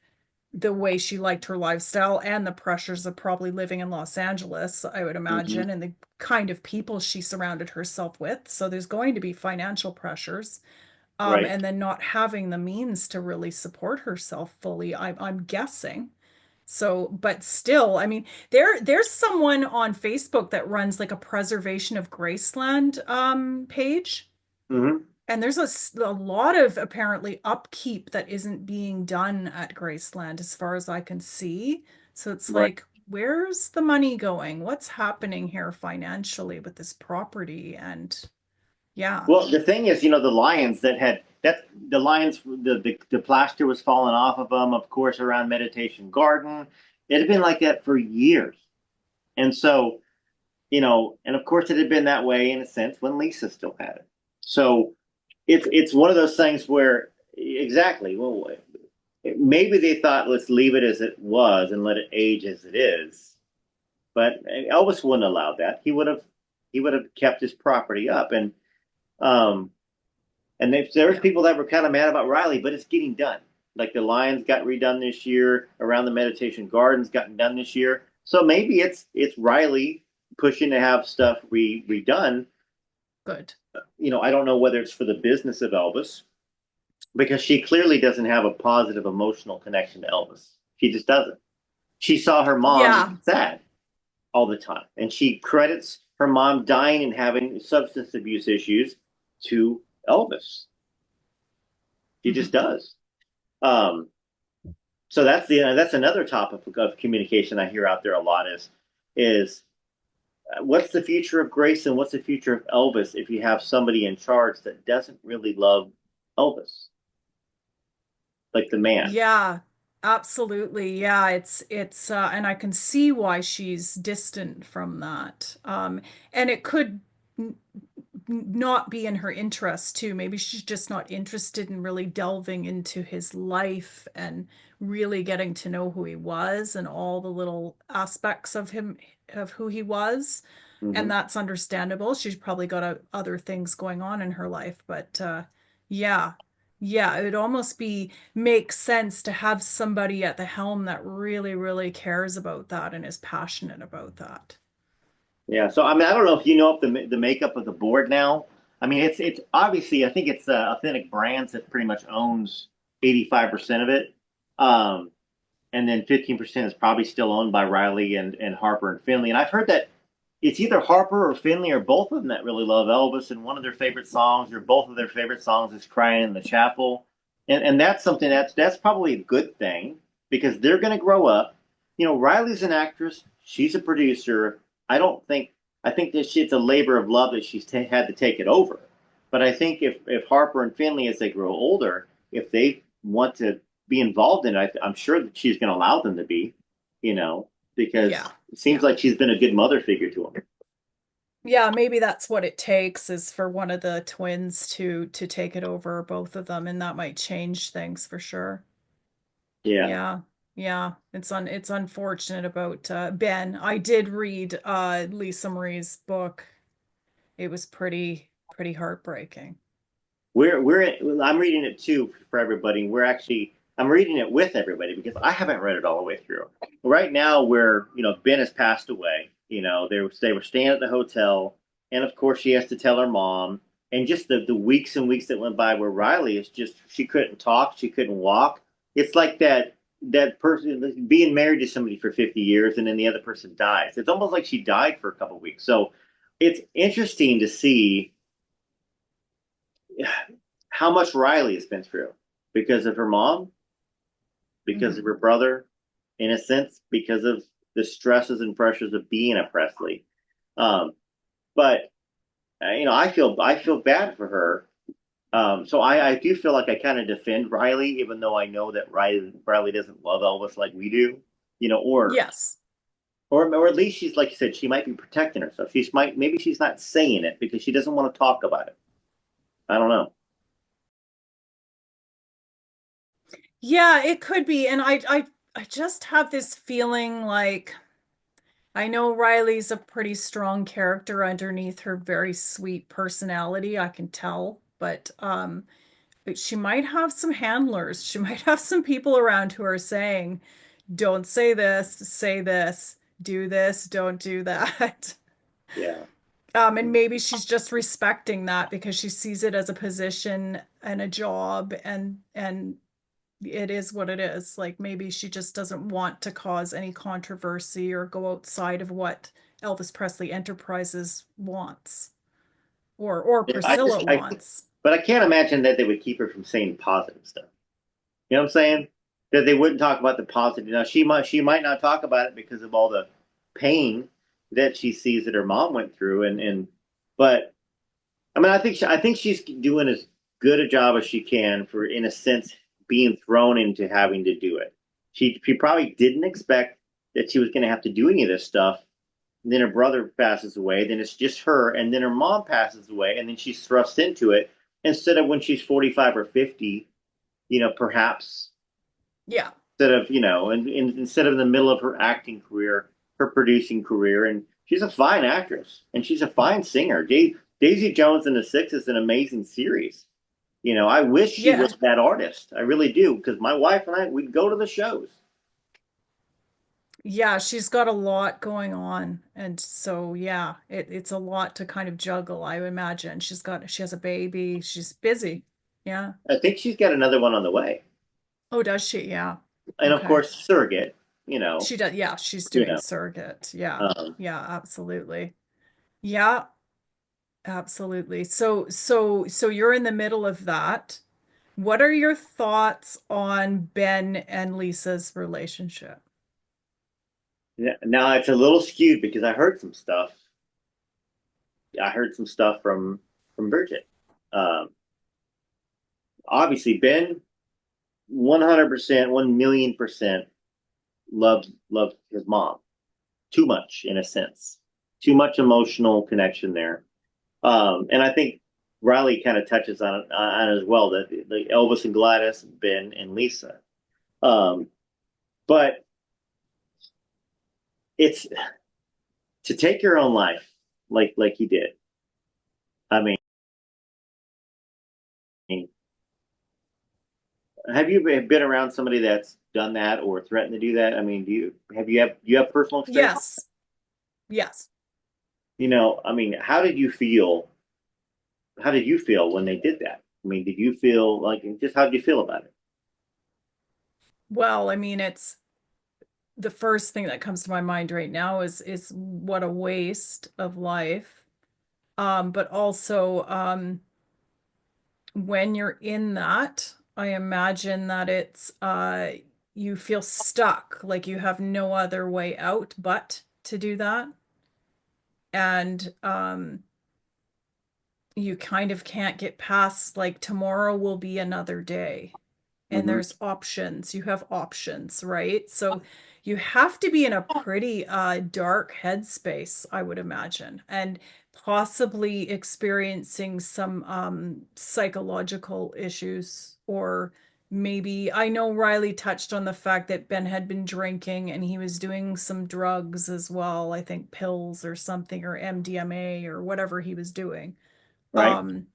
S2: the way she liked her lifestyle and the pressures of probably living in Los Angeles, I would
S1: mhm,
S2: imagine, and the kind of people she surrounded herself with. So there's going to be financial pressures,
S1: right.
S2: and then not having the means to really support herself fully, I'm guessing. So, but still, I mean, there's someone on Facebook that runs like a preservation of Graceland page,
S1: Hmm.
S2: and there's a lot of apparently upkeep that isn't being done at Graceland as far as I can see. So it's
S1: Right.
S2: like, where's the money going? What's happening here financially with this property? And yeah.
S1: Well, the thing is, the lions the lions, the plaster was falling off of them, of course, around Meditation Garden. It had been like that for years. And so, and of course, it had been that way in a sense when Lisa still had it. So it's one of those things where exactly, well, maybe they thought let's leave it as it was and let it age as it is. But Elvis wouldn't allow that. He would have. he would have kept his property up. Um, and there was
S2: Yeah.
S1: people that were kind of mad about Riley, but it's getting done. Like the Lions got redone this year, around the Meditation Gardens gotten done this year. So maybe it's Riley pushing to have stuff redone.
S2: Good.
S1: I don't know whether it's for the business of Elvis, because she clearly doesn't have a positive emotional connection to Elvis. She just doesn't. She saw her mom
S2: Yeah.
S1: being sad all the time, and she credits her mom dying and having substance abuse issues to Elvis. She
S2: Hmm.
S1: just does. Um, so that's another topic of communication I hear out there a lot is what's the future of Grace and what's the future of Elvis if you have somebody in charge that doesn't really love Elvis, like the man.
S2: Yeah, absolutely. Yeah, it's and I can see why she's distant from that. And it could n not be in her interest too. Maybe she's just not interested in really delving into his life and really getting to know who he was and all the little aspects of him, of who he was. And
S1: Mm-hmm.
S2: that's understandable. She's probably got other things going on in her life, but yeah. Yeah, it would almost be make sense to have somebody at the helm that really, really cares about that and is passionate about that.
S1: Yeah. So I mean, I don't know if you know up the makeup of the board now. I mean, it's obviously I think it's Authentic Brands that pretty much owns 85% of it. Um, and then 15% is probably still owned by Riley and Harper and Finley. And I've heard that it's either Harper or Finley or both of them that really love Elvis, and one of their favorite songs or both of their favorite songs is "Crying in the Chapel," and that's something that's probably a good thing because they're going to grow up. Riley's an actress; she's a producer. I think that it's a labor of love that she's had to take it over. But I think if Harper and Finley, as they grow older, if they want to be involved in it, I'm sure that she's going to allow them to be, because
S2: Yeah.
S1: it seems
S2: Yeah.
S1: like she's been a good mother figure to him.
S2: Yeah, maybe that's what it takes is for one of the twins to take it over, both of them, and that might change things for sure.
S1: Yeah.
S2: Yeah. Yeah, it's unfortunate about Ben. I did read Lisa Marie's book. It was pretty heartbreaking.
S1: I'm reading it too for everybody. I'm reading it with everybody because I haven't read it all the way through. Right now, Ben has passed away. They were staying at the hotel, and of course, she has to tell her mom. And just the weeks and weeks that went by where Riley is just she couldn't talk, she couldn't walk. It's like that person being married to somebody for 50 years and then the other person dies. It's almost like she died for a couple of weeks. So it's interesting to see how much Riley has been through because of her mom, because of
S2: Hmm.
S1: her brother, in a sense, because of the stresses and pressures of being a Presley. Um, but I feel bad for her. So I do feel like I kind of defend Riley, even though I know that Riley doesn't love Elvis like we do, you know, or
S2: Yes.
S1: or at least she's like you said, she might be protecting herself. Maybe she's not saying it because she doesn't want to talk about it. I don't know.
S2: Yeah, it could be. And I just have this feeling like I know Riley's a pretty strong character underneath her very sweet personality, I can tell, but she might have some handlers. She might have some people around who are saying, "Don't say this, do this, don't do that."
S1: Yeah.
S2: And maybe she's just respecting that because she sees it as a position and a job and it is what it is. Like maybe she just doesn't want to cause any controversy or go outside of what Elvis Presley Enterprises wants or
S1: Yeah, I
S2: Priscilla
S1: just I
S2: wants.
S1: but I can't imagine that they would keep her from saying positive stuff. You know what I'm saying? That they wouldn't talk about the positive. Now she might not talk about it because of all the pain that she sees that her mom went through, but I mean I think she's doing as good a job as she can for, in a sense, being thrown into having to do it. She probably didn't expect that she was going to have to do any of this stuff. And then her brother passes away. Then it's just her, and then her mom passes away, and then she's thrust into it instead of when she's 45 or 50. Perhaps
S2: Yeah.
S1: instead of, and instead of in the middle of her acting career, her producing career, and She's a fine actress and she's a fine singer. Daisy Jones and the Six is an amazing series. I wish she
S2: Yeah.
S1: was that artist. I really do, because my wife and I, we'd go to the shows.
S2: Yeah, she's got a lot going on. And so yeah, it's a lot to kind of juggle, I imagine. She has a baby, she's busy. Yeah.
S1: I think she's got another one on the way.
S2: Oh, does she? Yeah.
S1: And of
S2: Okay.
S1: course, Surrogate, you know,
S2: She does, yeah, she's
S1: you
S2: doing
S1: know.
S2: surrogate. Yeah.
S1: Um,
S2: Yeah, absolutely. Yeah, absolutely. So you're in the middle of that. What are your thoughts on Ben and Lisa's relationship?
S1: Now it's a little skewed because I heard some stuff. I heard some stuff from Bridget. Um, Obviously, Ben 100%, 1,000,000% loved his mom too much in a sense, too much emotional connection there. And I think Riley kind of touches on it as well, that the Elvis and Gladys, Ben and Lisa. Um, but it's to take your own life like he did. I mean, have you been around somebody that's done that or threatened to do that? I mean, do you have personal experience?
S2: Yes. Yes.
S1: I mean, how did you feel when they did that? I mean, did you feel like, just how did you feel about it?
S2: Well, I mean, it's the first thing that comes to my mind right now is what a waste of life. But also when you're in that, I imagine that it's you feel stuck, like you have no other way out but to do that. And you kind of can't get past like tomorrow will be another day. And
S1: Mm-hmm.
S2: there's options. You have options, right? So you have to be in a pretty dark headspace, I would imagine, and possibly experiencing some psychological issues. Or maybe I know Riley touched on the fact that Ben had been drinking and he was doing some drugs as well. I think pills or something, or MDMA or whatever he was doing.
S1: Right?
S2: Um,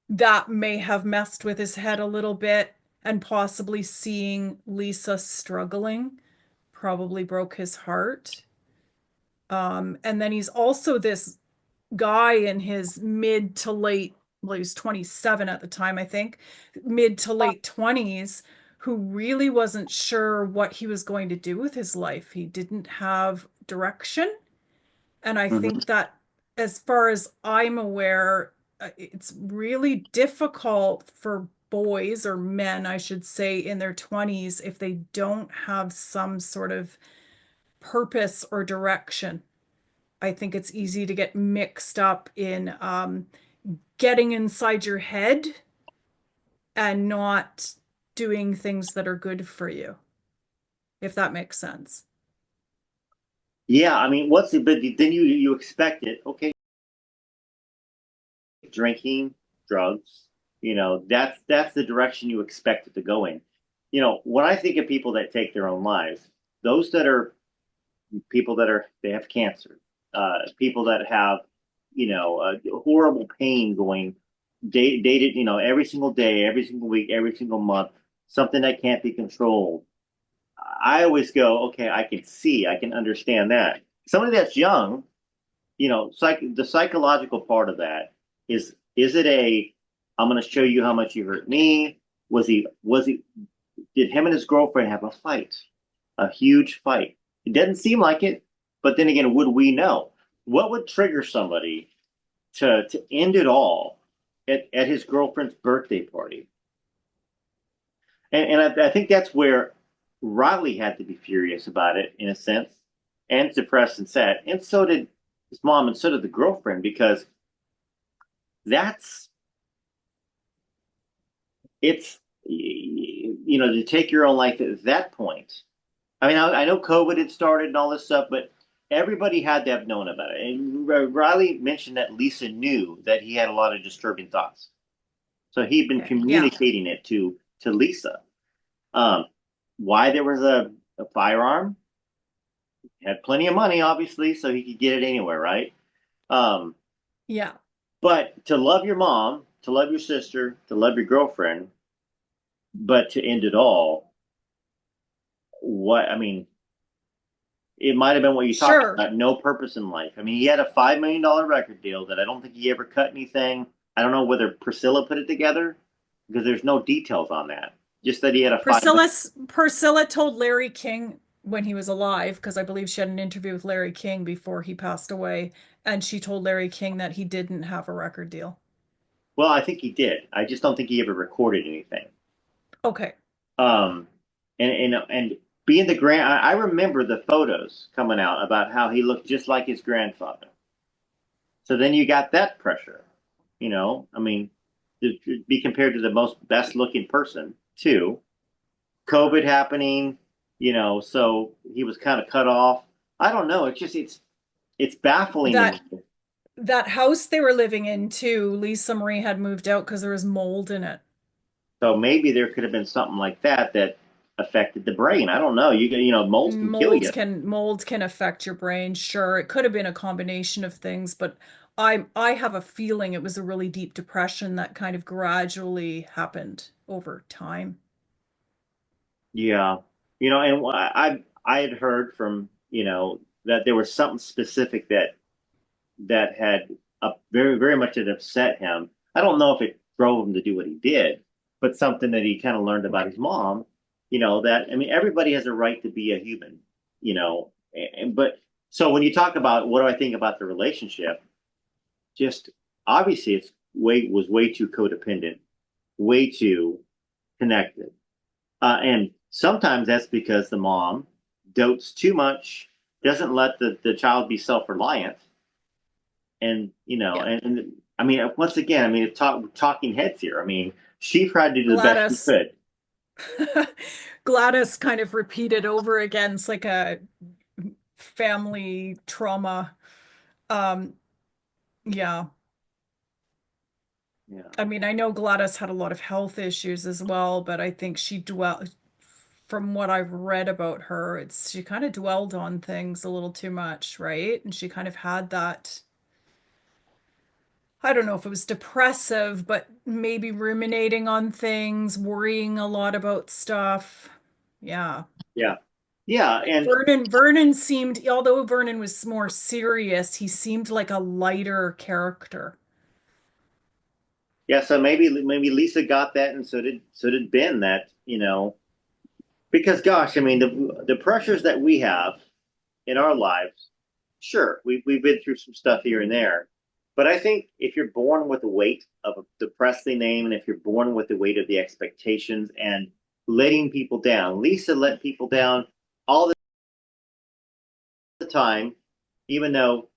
S2: that may have messed with his head a little bit, and possibly seeing Lisa struggling probably broke his heart. And then he's also this guy in his mid to late, well, he was 27 at the time, I think, mid to late 20s, who really wasn't sure what he was going to do with his life. He didn't have direction. And I
S1: Mm-hmm.
S2: think that, as far as I'm aware, it's really difficult for boys, or men, I should say, in their 20s if they don't have some sort of purpose or direction. I think it's easy to get mixed up in getting inside your head and not doing things that are good for you, if that makes sense.
S1: Yeah, I mean, what's it? But then you expect it. Okay, drinking, drugs. That's the direction you expect it to go in. When I think of people that take their own lives, those that are people that they have cancer, people that have horrible pain going dated, every single day, every single week, every single month, something that can't be controlled. I always go, okay, I can understand that. Somebody that's young, the psychological part of that is it I'm going to show you how much you hurt me? Did him and his girlfriend have a fight, a huge fight? It doesn't seem like it, but then again, would we know? What would trigger somebody to end it all at his girlfriend's birthday party? And I think that's where Riley had to be furious about it in a sense, and depressed and sad, and so did his mom, and so did the girlfriend, because that's it's to take your own life at that point. I mean, I know COVID had started and all this stuff, but everybody had to have known about it. And Riley mentioned that Lisa knew that he had a lot of disturbing thoughts, so he'd been
S2: Okay. Yeah.
S1: communicating it to Lisa. Um, why there was a firearm? had plenty of money, obviously, so he could get it anywhere, right? Um,
S2: Yeah.
S1: but to love your mom, to love your sister, to love your girlfriend, but to end it all, what I mean, it might have been what you talked
S2: Sure.
S1: about, no purpose in life. I mean, he had a $5 million record deal that I don't think he ever cut anything. I don't know whether Priscilla put it together because there's no details on that. Just that he had a 5 million.
S2: Priscilla told Larry King when he was alive, because I believe she had an interview with Larry King before he passed away, and she told Larry King that he didn't have a record deal.
S1: Well, I think he did. I just don't think he ever recorded anything.
S2: Okay.
S1: Um, and being the I remember the photos coming out about how he looked just like his grandfather. So then you got that pressure, I mean, to be compared to the most best looking person too. COVID happening, so he was kind of cut off. I don't know. It's baffling to
S2: That
S1: me.
S2: that house they were living in too, Lisa Marie had moved out because there was mold in it.
S1: So maybe there could have been something like that affected the brain. I don't know. Molds can kill
S2: Mold
S1: you.
S2: can mold can affect your brain. Sure, it could have been a combination of things, but I have a feeling it was a really deep depression that kind of gradually happened over time.
S1: Yeah, and I had heard from that there was something specific that had very very much had upset him. I don't know if it drove him to do what he did, but something that he kind of learned about his mom. That I mean everybody has a right to be a human. But so when you talk about what do I think about the relationship, just obviously it's way too codependent, way too connected. And sometimes that's because the mom dotes too much, doesn't let the child be self reliant, and
S2: Yeah.
S1: and I mean, once again, I mean, talking heads here. I mean, she tried to do the best she
S2: Gladys.
S1: could.
S2: Gladys kind of repeated over again. It's like a family trauma. Um, yeah.
S1: Yeah,
S2: I mean, I know Gladys had a lot of health issues as well, but I think she dwelled, from what I've read about her, it's she kind of dwelled on things a little too much, right? And she kind of had that, I don't know if it was depressive, but maybe ruminating on things, worrying a lot about stuff. Yeah.
S1: yeah, yeah,
S2: Like
S1: and
S2: Vernon seemed, although Vernon was more serious, he seemed like a lighter character.
S1: yeah. So maybe Lisa got that, and so did Ben. That because gosh, I mean, the pressures that we have in our lives, sure, we've been through some stuff here and there, but I think if you're born with the weight of the Presley name, and if you're born with the weight of the expectations and letting people down, Lisa let people down all the time, even though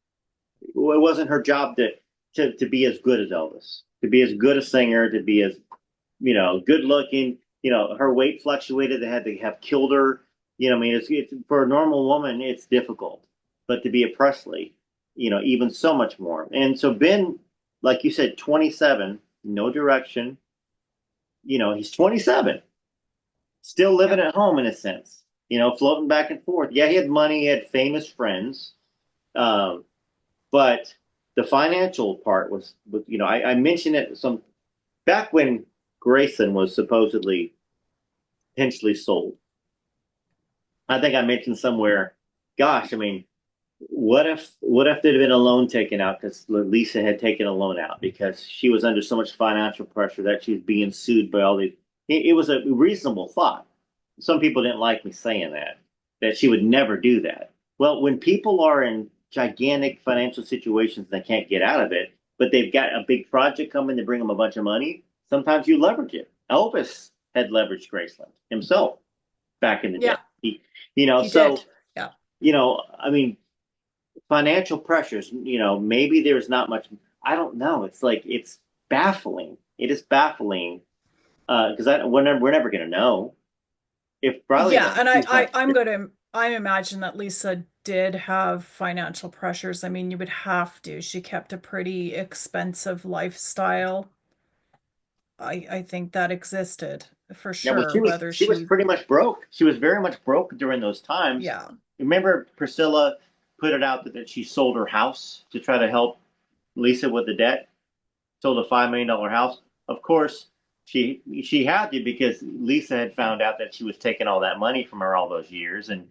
S1: it wasn't her job to be as good as Elvis, to be as good a singer, to be as good looking. Her weight fluctuated. They had to have killed her. I mean, it's for a normal woman, it's difficult, but to be a Presley, even so much more. And so Ben, like you said, 27, no direction. He's 27, still living
S2: Yeah.
S1: at home in a sense. Floating back and forth. Yeah, he had money, he had famous friends, um, but the financial part was I mentioned it some back when Graceland was supposedly potentially sold. I think I mentioned somewhere, gosh, I mean, what if there'd been a loan taken out because Lisa had taken a loan out because she was under so much financial pressure that she was being sued by all these. It was a reasonable thought. Some people didn't like me saying that she would never do that. Well, when people are in gigantic financial situations and they can't get out of it, but they've got a big project coming to bring them a bunch of money, sometimes you leverage it. Elvis had leveraged Graceland himself back in the day.
S2: Yeah, he
S1: So
S2: did. Yeah.
S1: I mean, financial pressures. Maybe there's not much. I don't know. It's like it's baffling. It is baffling because we're never going to know if probably
S2: Yeah,
S1: the
S2: and
S1: money's not.
S2: I imagine that Lisa did have financial pressures. I mean, you would have to. She kept a pretty expensive lifestyle. I think that existed. for
S1: Yeah, well,
S2: sure, whether
S1: she was
S2: she,
S1: pretty much broke. She was very much broke during those times.
S2: yeah.
S1: Remember, Priscilla put it out that she sold her house to try to help Lisa with the debt. Sold a $5 million house. Of course, she had to because Lisa had found out that she was taking all that money from her all those years, and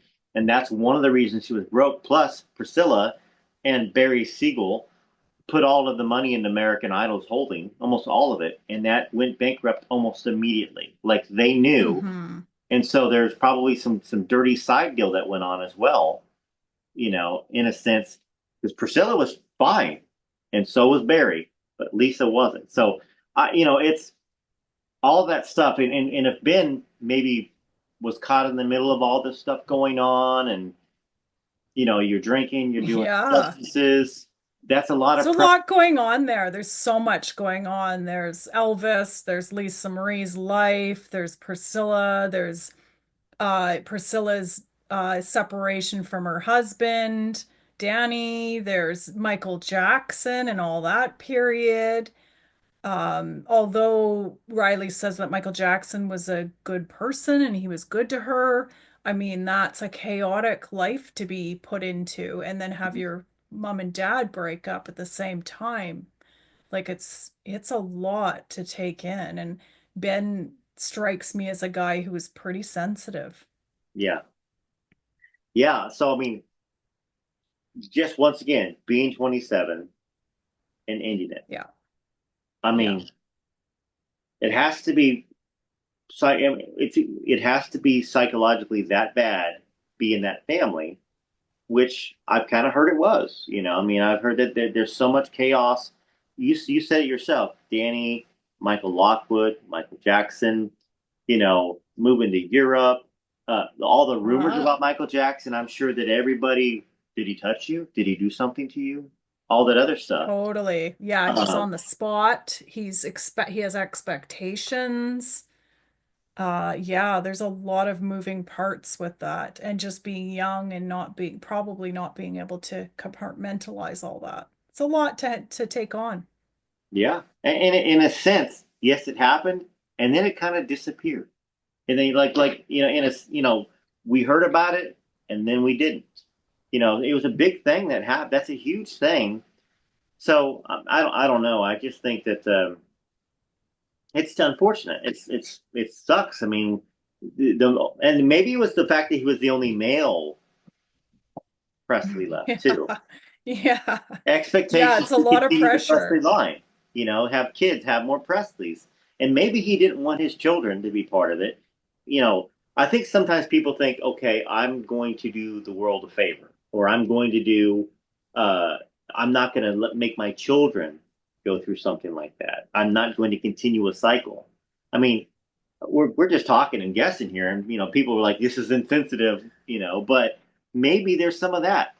S1: that's one of the reasons she was broke. Plus, Priscilla and Barry Siegel put all of the money into American Idol's holding, almost all of it, and that went bankrupt almost immediately. Like they knew,
S2: Mm-hmm.
S1: and so there's probably some dirty side deal that went on as well. In a sense, because Priscilla was fine, and so was Barry, but Lisa wasn't. So, it's all that stuff, and if Ben maybe was caught in the middle of all this stuff going on, and you're drinking, you're doing
S2: Yeah.
S1: substances, that's a lot
S2: There's
S1: of
S2: a
S1: pressure.
S2: lot going on there. There's so much going on. There's Elvis, there's Lisa Marie's life, there's Priscilla, there's Priscilla's separation from her husband, Danny, there's Michael Jackson and all that period. Although Riley says that Michael Jackson was a good person and he was good to her, I mean, that's a chaotic life to be put into, and then have your mom and dad break up at the same time. Like it's a lot to take in. And Ben strikes me as a guy who is pretty sensitive.
S1: Yeah, yeah. So I mean, just once again, being 27 and ending it.
S2: Yeah.
S1: I
S2: Yeah.
S1: mean, it has to be. It has to be psychologically that bad, be in that family, which I've kind of heard it was. I mean, I've heard that there's so much chaos. You said it yourself, Danny, Michael Lockwood, Michael Jackson, moving to Europe, all the rumors
S2: Uh-huh.
S1: about Michael Jackson. I'm sure that everybody, did he touch you? Did he do something to you? All that other stuff.
S2: Totally. Yeah, he's
S1: Uh,
S2: on the spot. He has expectations. Yeah, there's a lot of moving parts with that, and just being young and probably not being able to compartmentalize all that. It's a lot to take on.
S1: yeah, and in a sense, yes, it happened, and then it kind of disappeared. And then we heard about it, and then we didn't. It was a big thing that happened. That's a huge thing. So I don't know. I just think that it's unfortunate. It sucks. I mean, and maybe it was the fact that he was the only male Presley left too.
S2: Yeah. Yeah. Yeah,
S1: Expectations
S2: it's a
S1: to
S2: lot of
S1: continue the Presley
S2: pressure.
S1: line. Have kids, have more Presleys, and maybe he didn't want his children to be part of it. I think sometimes people think, okay, I'm going to do the world a favor, or I'm going to do. Uh, I'm not going to make my children go through something like that. I'm not going to continue a cycle. I mean, we're just talking and guessing here, and people were like, "This is insensitive," but maybe there's some of that.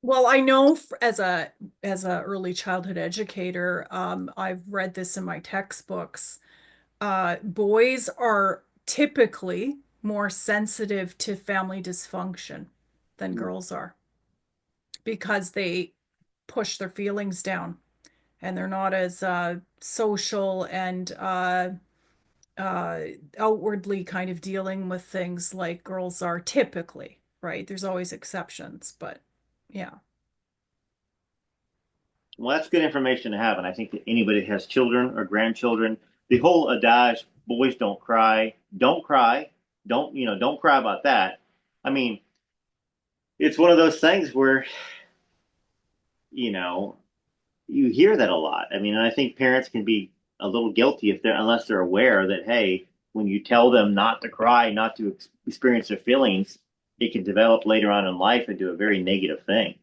S2: Well, I know as a early childhood educator, I've read this in my textbooks. Boys are typically more sensitive to family dysfunction than girls are because they push their feelings down and they're not as social and uh, outwardly kind of dealing with things like girls are typically, right? There's always exceptions, but yeah.
S1: Well, that's good information to have, and I think that anybody that has children or grandchildren, the whole adage, boys don't cry, don't cry about that. I mean, it's one of those things where, you know, you hear that a lot. I mean, and I think parents can be a little guilty if unless they're aware that, hey, when you tell them not to cry, not to experience their feelings, it can develop later on in life into a very negative thing,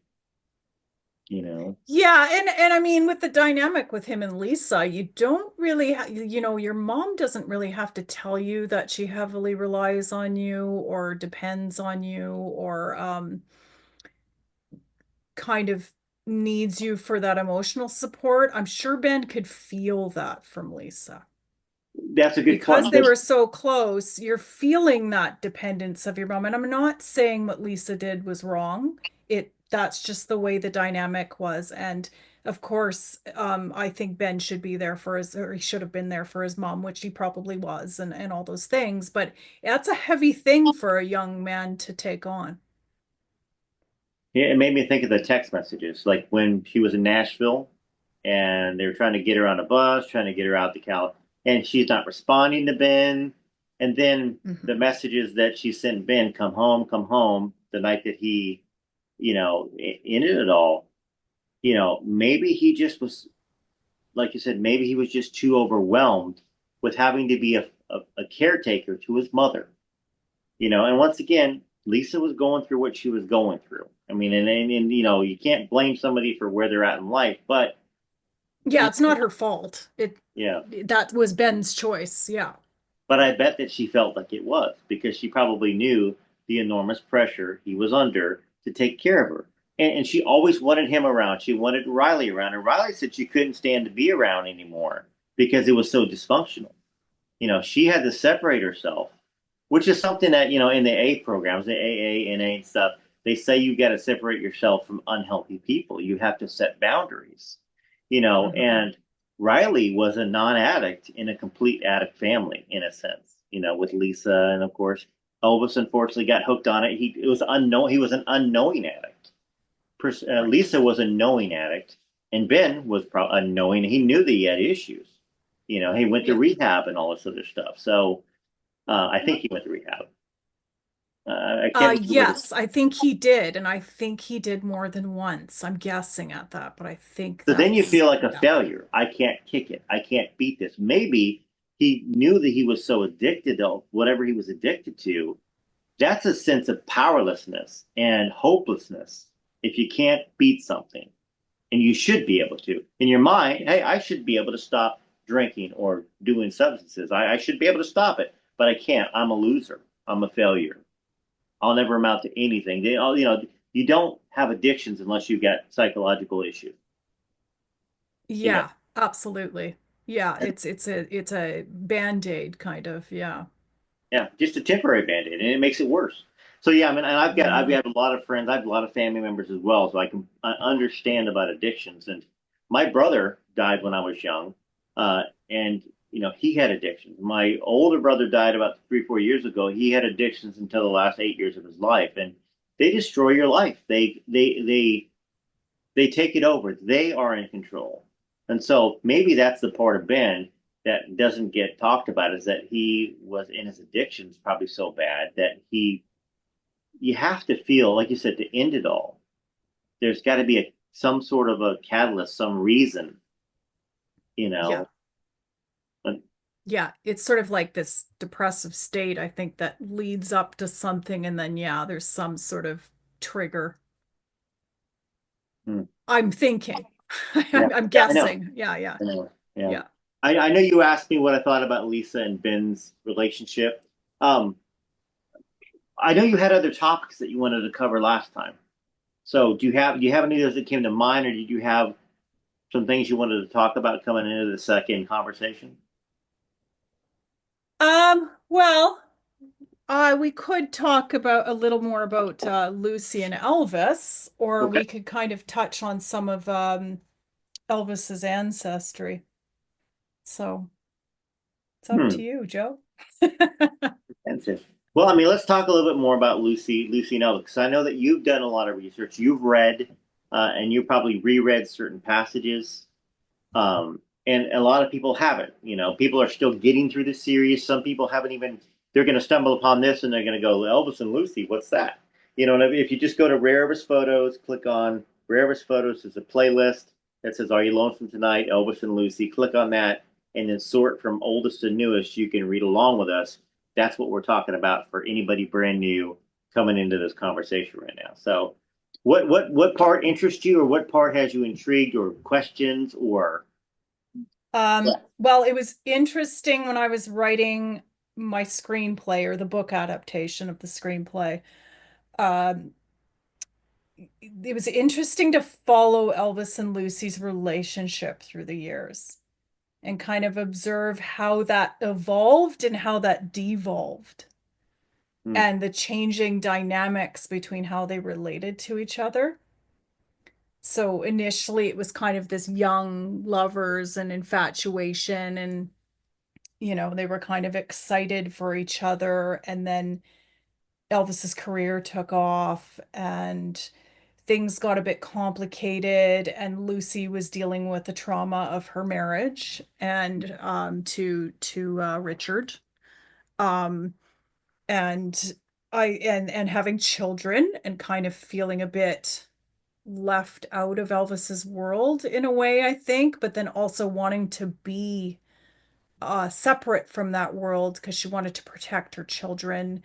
S1: you know?
S2: Yeah, and I mean with the dynamic with him and Lisa, you don't really your mom doesn't really have to tell you that she heavily relies on you or depends on you or kind of needs you for that emotional support. I'm sure Ben could feel that from Lisa.
S1: That's a good
S2: Because
S1: point.
S2: they were so close, you're feeling that dependence of your mom. And I'm not saying what Lisa did was wrong. It that's just the way the dynamic was. And of course, I think Ben should be there for his, or he should have been there for his mom, which he probably was, and all those things. But that's a heavy thing for a young man to take on.
S1: Yeah, it made me think of the text messages, like when she was in Nashville and they were trying to get her on a bus, trying to get her out to Cal, and she's not responding to Ben. And then the
S2: Mhm.
S1: messages that she sent Ben, come home, the night that he, ended it all, maybe he just was, like you said, maybe he was just too overwhelmed with having to be a caretaker to his mother. And once again, Lisa was going through what she was going through. I mean, and you can't blame somebody for where they're at in life, but
S2: Yeah, it's not her fault.
S1: yeah,
S2: That was Ben's choice. Yeah.
S1: but I bet that she felt like it was because she probably knew the enormous pressure he was under to take care of her. And she always wanted him around. She wanted Riley around. And Riley said she couldn't stand to be around anymore because it was so dysfunctional. She had to separate herself, which is something that, in the A programs, the AA, NA and stuff, they say you got to separate yourself from unhealthy people. You have to set boundaries,
S2: Hmm.
S1: and Riley was a non addict in a complete addict family, in a sense, with Lisa. And of course, Elvis unfortunately got hooked on it. It was unknown. He was an unknowing addict.
S2: Right.
S1: Lisa was a knowing addict, and Ben was unknowing. He knew that he had issues. He went to
S2: Yeah.
S1: rehab and all this other stuff. So I
S2: Yeah.
S1: think he went to rehab. I can't remember the.
S2: Yes, I think he did, and I think he did more than once. I'm guessing at that, but I think
S1: So then you
S2: that's
S1: feel like a
S2: yeah.
S1: failure. I can't kick it. I can't beat this. Maybe he knew that he was so addicted to whatever he was addicted to. That's a sense of powerlessness and hopelessness if you can't beat something. And you should be able to. In your mind, hey, I should be able to stop drinking or doing substances. I should be able to stop it, but I can't. I'm a loser. I'm a failure. I'll never amount to anything. They all, you don't have addictions unless you've got psychological issues. You know,
S2: Yeah, absolutely. Yeah, it's a band-aid kind of, yeah.
S1: yeah, just a temporary band-aid, and it makes it worse. So yeah, I mean, and I've
S2: Yeah.
S1: got a lot of friends, I have a lot of family members as well, so I understand about addictions. And my brother died when I was young, and he had addictions. My older brother died about 3 4 years ago. He had addictions until the last 8 years of his life, and they destroy your life. They take it over. They are in control. And so maybe that's the part of Ben that doesn't get talked about is that he was in his addictions probably so bad that you have to feel, like you said, to end it all. There's got to be some sort of a catalyst, some reason, you
S2: Yeah.
S1: know. But,
S2: Yeah, it's sort of like this depressive state, I think, that leads up to something, and then yeah, there's some sort of trigger.
S1: hmm,
S2: I'm thinking.
S1: yeah,
S2: I'm
S1: yeah, I know.
S2: guessing. Yeah, yeah.
S1: I know. Yeah.
S2: Yeah.
S1: I know you asked me what I thought about Lisa and Ben's relationship. Um, I know you had other topics that you wanted to cover last time. So do you have any of those that came to mind, or did you have some things you wanted to talk about coming into the second conversation?
S2: Well, we could talk about a little more about Lucy and Elvis, or
S1: Okay.
S2: we could kind of touch on some of Elvis's ancestry. So it's up
S1: Hmm.
S2: to you, Joe.
S1: That's it. Well, I mean, let's talk a little bit more about Lucy and Elvis, because I know that you've done a lot of research. You've read, and you probably reread certain passages. And a lot of people haven't. People are still getting through the series. Some people haven't even. They're going to stumble upon this and they're going to go, Elvis and Lucy, what's that? And if you just go to Rare Elvis Photos, click on Rare Elvis Photos, there's a playlist that says, Are You Lonesome Tonight? Elvis and Lucy. Click on that and then sort from oldest to newest. You can read along with us. That's what we're talking about for anybody brand new coming into this conversation right now. So, what part interests you, or what part has you intrigued, or questions, or
S2: Well, it was interesting when I was writing my screenplay or the book adaptation of the screenplay. Um, it was interesting to follow Elvis and Lucy's relationship through the years and kind of observe how that evolved and how that devolved
S1: hmm,
S2: and the changing dynamics between how they related to each other. So initially it was kind of this young lovers and infatuation, and they were kind of excited for each other, and then Elvis's career took off and things got a bit complicated, and Lucy was dealing with the trauma of her marriage and to Richard. Um and and having children and kind of feeling a bit left out of Elvis's world in a way, I think, but then also wanting to be separate from that world because she wanted to protect her children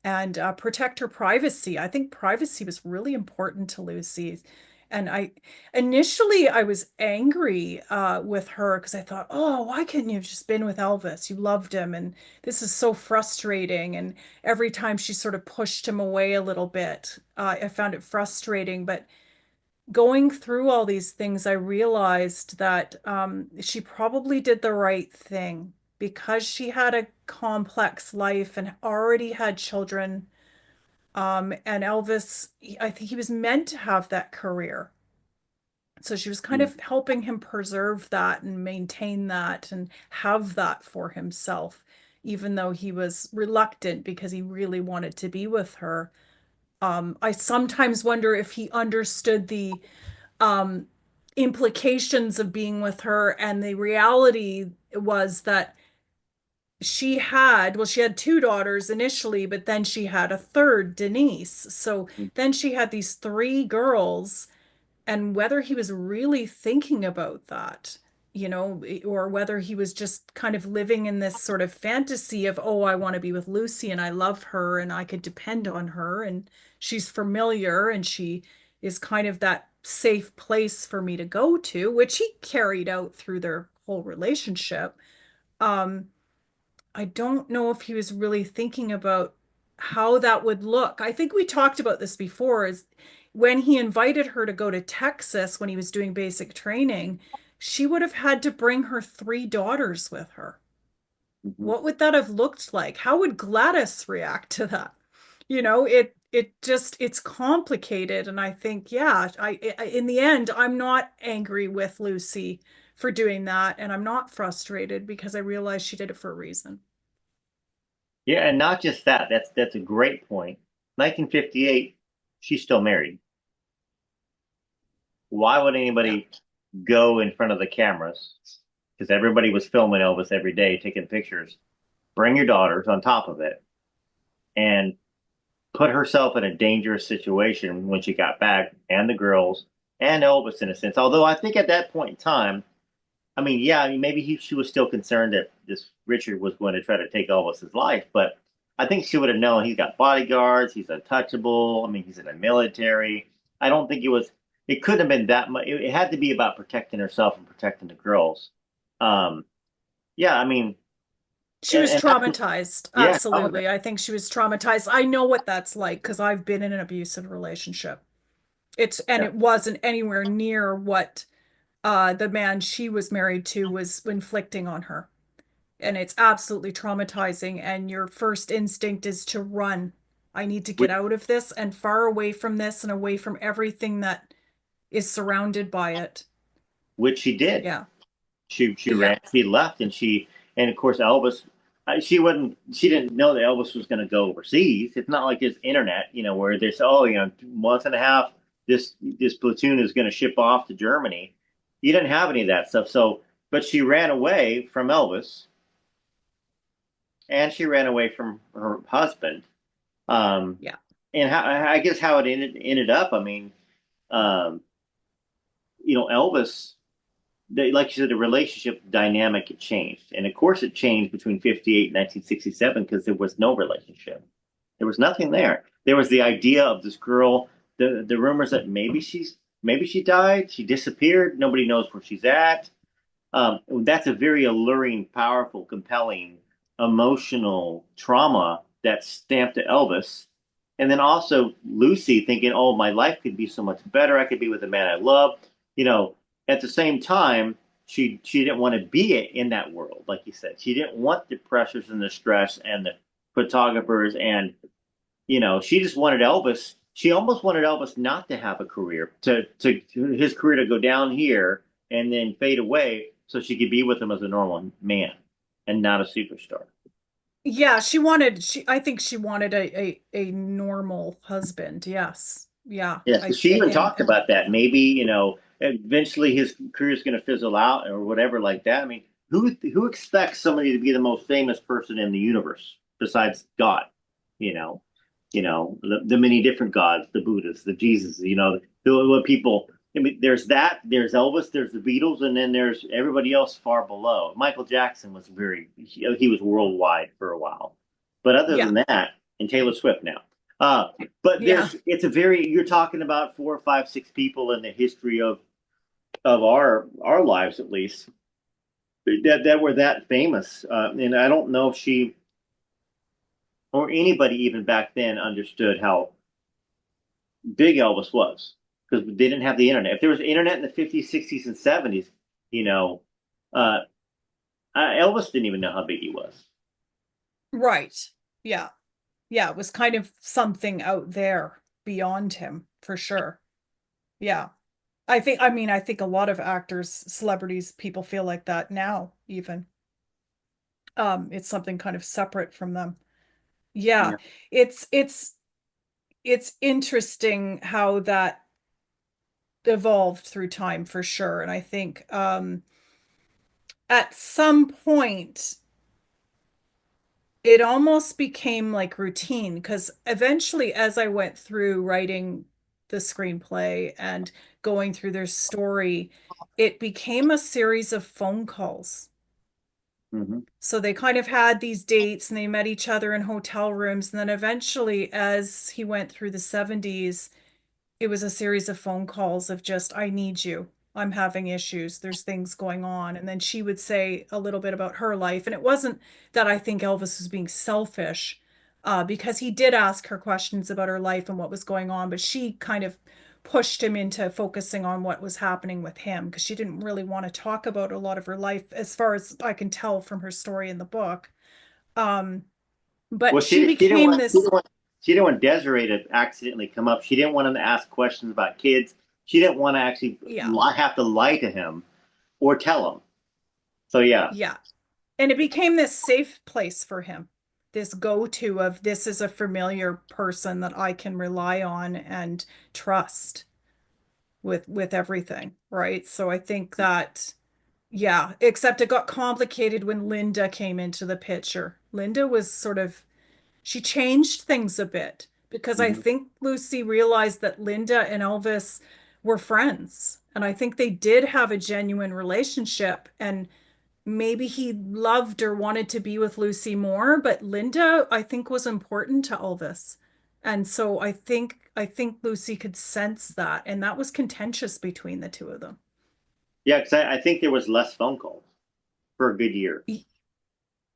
S2: and protect her privacy. I think privacy was really important to Lucy. And initially I was angry with her because I thought, oh, why couldn't you have just been with Elvis? You loved him, and this is so frustrating. And every time she sort of pushed him away a little bit, I found it frustrating. But going through all these things, I realized that she probably did the right thing because she had a complex life and already had children. And Elvis, I think he was meant to have that career. So she was kind
S1: Mm.
S2: of helping him preserve that and maintain that and have that for himself, even though he was reluctant because he really wanted to be with her. I sometimes wonder if he understood the um, implications of being with her. And the reality was that she had two daughters initially, but then she had a third, Denise. So then she had these three girls, and whether he was really thinking about that, or whether he was just kind of living in this sort of fantasy of, oh, I want to be with Lucy and I love her and I could depend on her and she's familiar and she is kind of that safe place for me to go to, which he carried out through their whole relationship. Um, I don't know if he was really thinking about how that would look. I think we talked about this before, is when he invited her to go to Texas when he was doing basic training, she would have had to bring her three daughters with her.
S1: Mhm.
S2: What would that have looked like? How would Gladys react to that? It's complicated, and I think, yeah, in the end, I'm not angry with Lucy for doing that, and I'm not frustrated because I realize she did it for a reason.
S1: Yeah, and not just that. That's a great point. 1958, she's still married. Why would
S2: Yeah.
S1: anybody go in front of the cameras? Because everybody was filming Elvis every day, taking pictures. Bring your daughters on top of it and put herself in a dangerous situation when she got back, and the girls and Elvis in a sense. Although I think at that point in time, I mean, yeah, I mean, maybe she was still concerned that this Richard was going to try to take Elvis's life, but I think she would have known he's got bodyguards, he's untouchable. I mean, he's in the military. I don't think it couldn't have been that much. It had to be about protecting herself and protecting the girls. Um, yeah, I mean,
S2: She was
S1: and that's,
S2: traumatized.
S1: yeah, oh,
S2: Absolutely. I think she was traumatized. I know what that's like because I've been in an abusive relationship. And
S1: yeah.
S2: it wasn't anywhere near what the man she was married to was inflicting on her. And it's absolutely traumatizing. And your first instinct is to run. I need to get
S1: Which,
S2: out of this and far away from this and away from everything that is surrounded by it.
S1: which she did.
S2: Yeah.
S1: She
S2: Yeah.
S1: ran, she left, and of course Elvis. She didn't know that Elvis was going to go overseas. It's not like this internet, where there's month and a half this platoon is going to ship off to Germany. You didn't have any of that stuff. So, but she ran away from Elvis, and she ran away from her husband. Um,
S2: Yeah.
S1: and I guess how it ended up. I mean, um, Elvis, like you said, the relationship dynamic had changed. And of course, it changed between 58 and 1967 because there was no relationship. There was nothing there. There was the idea of this girl, the rumors that maybe she died, she disappeared, nobody knows where she's at. That's a very alluring, powerful, compelling, emotional trauma that's stamped to Elvis. And then also Lucy thinking, oh, my life could be so much better. I could be with the man I love. You know, at the same time, she didn't want to be in that world, like you said. She didn't want the pressures and the stress and the photographers, and she just wanted Elvis she almost wanted Elvis not to have a career, to his career to go down here and then fade away, so she could be with him as a normal man and not a superstar.
S2: Yeah, I think she wanted a normal husband. Yes. Yeah.
S1: Yeah, so she even talked
S2: And
S1: about that. Maybe, eventually his career is going to fizzle out or whatever like that. I mean, who expects somebody to be the most famous person in the universe besides God? You know, the many different gods, the Buddhas, the Jesus. What people. I mean, there's that. There's Elvis. There's the Beatles, and then there's everybody else far below. Michael Jackson was he was worldwide for a while, but other
S2: yeah.
S1: than that, and Taylor Swift now. Uh, but
S2: Yeah.
S1: it's a very, you're talking about four, five, six people in the history of our lives, at least, that were that famous. And I don't know if she or anybody even back then understood how big Elvis was, because they didn't have the internet. If there was internet in the 50s, 60s, and 70s, you know, uh, Elvis didn't even know how big he was.
S2: Right. Yeah. Yeah, it was kind of something out there beyond him for sure. Yeah. I think a lot of actors, celebrities, people feel like that now, even. It's something kind of separate from them. Yeah.
S1: Yeah.
S2: It's it's it's interesting how that evolved through time for sure. And I think at some point it almost became like routine because eventually, as I went through writing the screenplay and going through their story, it became a series of phone calls.
S1: Mm-hmm.
S2: So they kind of had these dates and they met each other in hotel rooms. And then eventually, as he went through the 70s, it was a series of phone calls of just, I need you. I'm having issues. There's things going on. And then she would say a little bit about her life. And it wasn't that I think Elvis was being selfish, because he did ask her questions about her life and what was going on, but she kind of pushed him into focusing on what was happening with him because she didn't really want to talk about a lot of her life, as far as I can tell from her story in the book. Um, but
S1: Well,
S2: she
S1: she didn't
S2: became
S1: want
S2: this,
S1: she didn't want Desiree to accidentally come up. She didn't want him to ask questions about kids. She didn't want to actually
S2: yeah,
S1: have to lie to him or tell him. So yeah.
S2: yeah. And it became this safe place for him, this go-to of this is a familiar person that I can rely on and trust with everything, right? So I think that, yeah, except it got complicated when Linda came into the picture. Linda was sort of, she changed things a bit because I
S1: Mm-hmm.
S2: think Lucy realized that Linda and Elvis were friends. And I think they did have a genuine relationship. And maybe he loved or wanted to be with Lucy more, but Linda, I think, was important to Elvis. And so I think Lucy could sense that, and that was contentious between the two of them.
S1: Yeah, because I think there was less phone calls for a good year.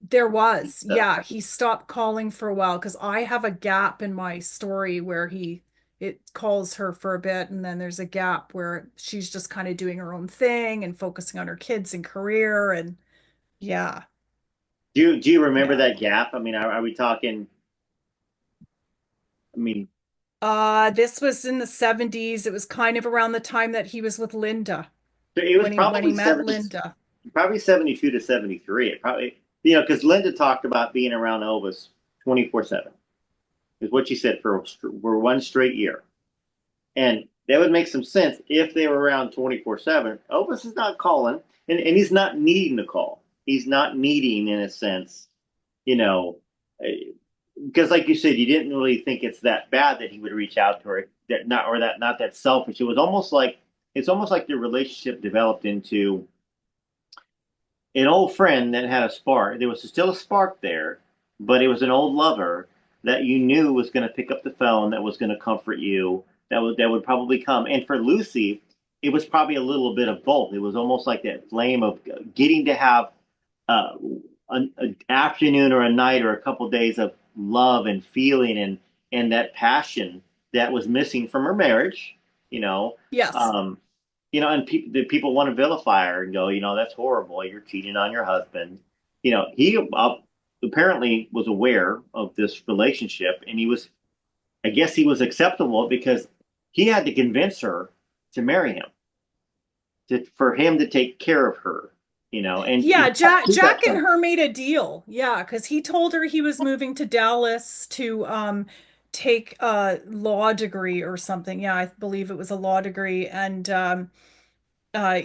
S2: There was,
S1: So
S2: yeah, he stopped calling for a while because I have a gap in my story where he it calls her for a bit, and then there's a gap where she's just kind of doing her own thing and focusing on her kids and career, and yeah,
S1: do you remember
S2: yeah.
S1: that gap? I mean, are we talking? I mean,
S2: This was in the 70s. It was kind of around the time that he was with Linda
S1: it was
S2: when he
S1: probably
S2: met Linda.
S1: 72 to 73. It probably, because Linda talked about being around Elvis 24/7 is what she said for one straight year. And that would make some sense if they were around 24/7. Elvis is not calling, and he's not needing to call. He's not needing, in a sense, you know, because like you said, you didn't really think it's that bad that he would reach out to her, not that selfish. It's almost like their relationship developed into an old friend that had a spark. There was still a spark there, but it was an old lover that you knew was going to pick up the phone, that was going to comfort you, that would probably come. And for Lucy, it was probably a little bit of both. It was almost like that flame of getting to have uh, an afternoon or a night or a couple of days of love and feeling and that passion that was missing from her marriage. You know,
S2: Yes.
S1: um, and people want to vilify her and go, that's horrible. You're cheating on your husband. He apparently was aware of this relationship, and he was I guess he was acceptable because he had to convince her to marry him, for him to take care of her, and
S2: Yeah,
S1: she got
S2: Jack and
S1: some.
S2: her made a deal. Yeah, because he told her he was moving to Dallas to take a law degree or something. Yeah, I believe it was a law degree. And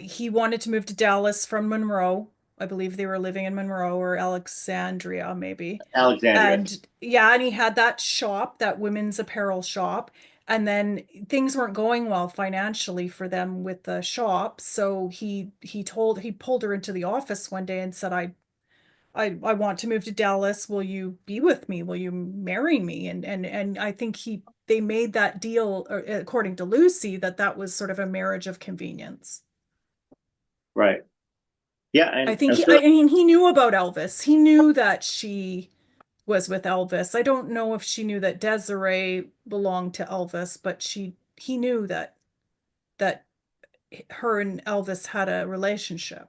S2: he wanted to move to Dallas from Monroe. I believe they were living in Monroe or Alexandria, maybe.
S1: Alexandria.
S2: And yeah, and he had that shop, that women's apparel shop. And then things weren't going well financially for them with the shop. So he pulled her into the office one day and said, I want to move to Dallas. Will you be with me? Will you marry me? And I think they made that deal, according to Lucy, that was sort of a marriage of convenience.
S1: Right. Yeah,
S2: I
S1: and
S2: think
S1: so
S2: I mean, he knew about Elvis. He knew that she was with Elvis. I don't know if she knew that Desiree belonged to Elvis, but he knew that her and Elvis had a relationship.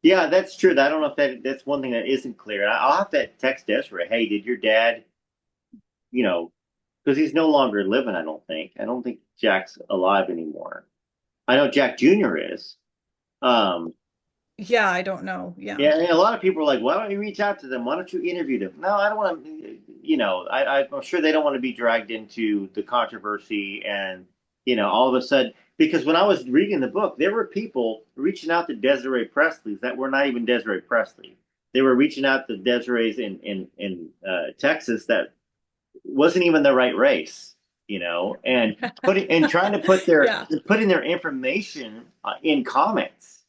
S1: yeah, that's true. I don't know if that's one thing that isn't clear. I'll have to text Desiree. Hey, did your dad, you know, because he's no longer living. I don't think. I don't think Jack's alive anymore. I know Jack Jr. is. Um,
S2: Yeah, I don't know. Yeah.
S1: yeah, and a lot of people are like, why don't you reach out to them? Why don't you interview them? No, I don't want to. I'm sure they don't want to be dragged into the controversy and all of a sudden. Because when I was reading the book, there were people reaching out to Desiree Presley's that were not even Desiree Presley. They were reaching out to Desiree's in Texas that wasn't even the right race, and trying to
S2: Yeah.
S1: putting their information in comments,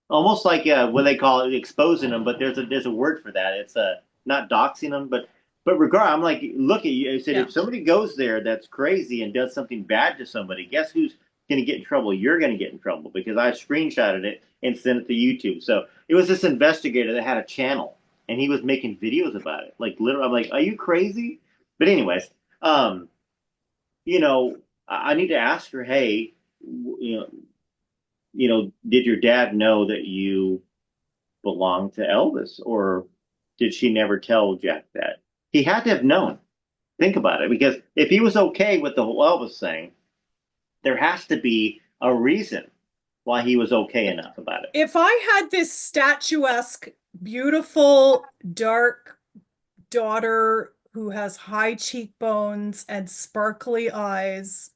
S1: almost like what they call it, exposing them. But there's a word for that. It's not doxing them, but regard. I'm like, look at you. I said,
S2: Yeah.
S1: if somebody goes there that's crazy and does something bad to somebody, guess who's going to get in trouble? You're going to get in trouble because I screenshotted it and sent it to YouTube. So it was this investigator that had a channel and he was making videos about it. Like literally, I'm like, are you crazy? But anyways, um, you know, I need to ask her, hey, did your dad know that you belonged to Elvis, or did she never tell Jack that? He had to have known. Think about it, because if he was okay with the whole Elvis thing, there has to be a reason why he was okay enough about it.
S2: If I had this statuesque, beautiful, dark daughter who has high cheekbones and sparkly eyes,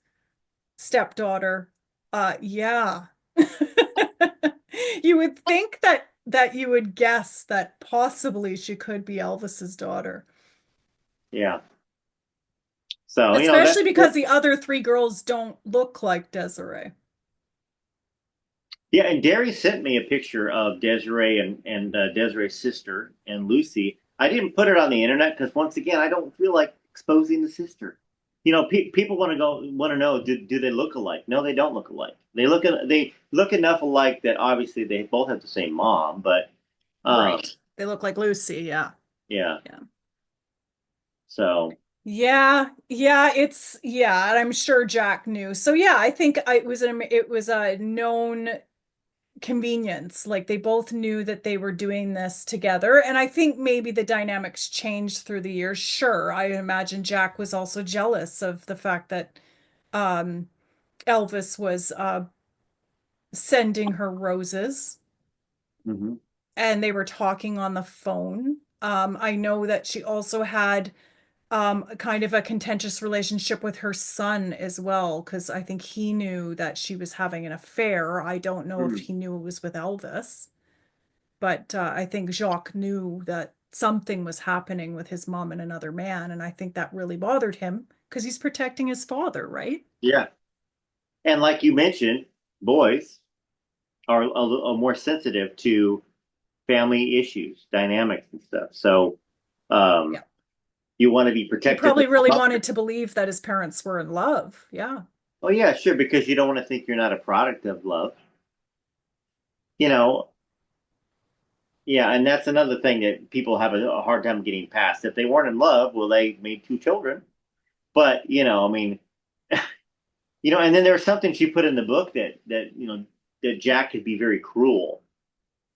S2: stepdaughter, yeah. You would think that you would guess that possibly she could be Elvis's daughter.
S1: Yeah. So
S2: Especially because the other three girls don't look like Desiree.
S1: yeah, and Derry sent me a picture of Desiree and Desiree's sister and Lucy. I didn't put it on the internet because once again, I don't feel like exposing the sister. People want to know, do they look alike? No, they don't look alike. They look enough alike that obviously they both have the same mom, but um,
S2: Right. They look like Lucy, yeah.
S1: yeah.
S2: Yeah.
S1: So
S2: Yeah, and I'm sure Jack knew. So yeah, I think it was a known convenience. Like they both knew that they were doing this together. And I think maybe the dynamics changed through the years. Sure, I imagine Jack was also jealous of the fact that um Elvis was sending her roses
S1: mhm.
S2: and they were talking on the phone. I know that she also had kind of a contentious relationship with her son as well, because I think he knew that she was having an affair. I don't know if
S1: Mm.
S2: he knew it was with Elvis, but I think Jacques knew that something was happening with his mom and another man, and I think that really bothered him because he's protecting his father, right?
S1: Yeah, and like you mentioned, boys are more sensitive to family issues, dynamics, and stuff. So um,
S2: Yeah.
S1: you want to be
S2: He
S1: protective
S2: probably
S1: of
S2: really
S1: your
S2: wanted
S1: mother.
S2: to believe that his parents were in love. Yeah.
S1: Oh yeah, sure, because you don't want to think you're not a product of love. You know, yeah, and that's another thing that people have a hard time getting past. If they weren't in love, well, they made two children. But I mean, and then there was something she put in the book that Jack could be very cruel,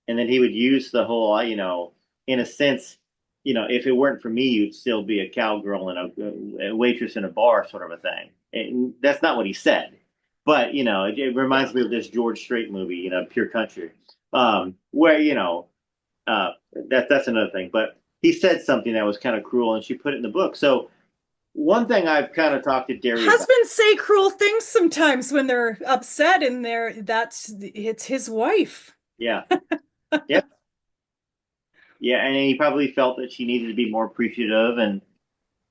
S1: and then he would use the whole, in a sense, if it weren't for me, you'd still be a cowgirl and a waitress in a bar, sort of a thing. And that's not what he said, but it
S2: Yeah.
S1: reminds me of this George Strait movie, Pure Country, where that's another thing. But he said something that was kind of cruel, and she put it in the book. So one thing I've kind of talked to Derry about,
S2: Husbands say cruel things sometimes when they're upset and it's his wife.
S1: yeah, yeah, yeah, and he probably felt that she needed to be more appreciative, and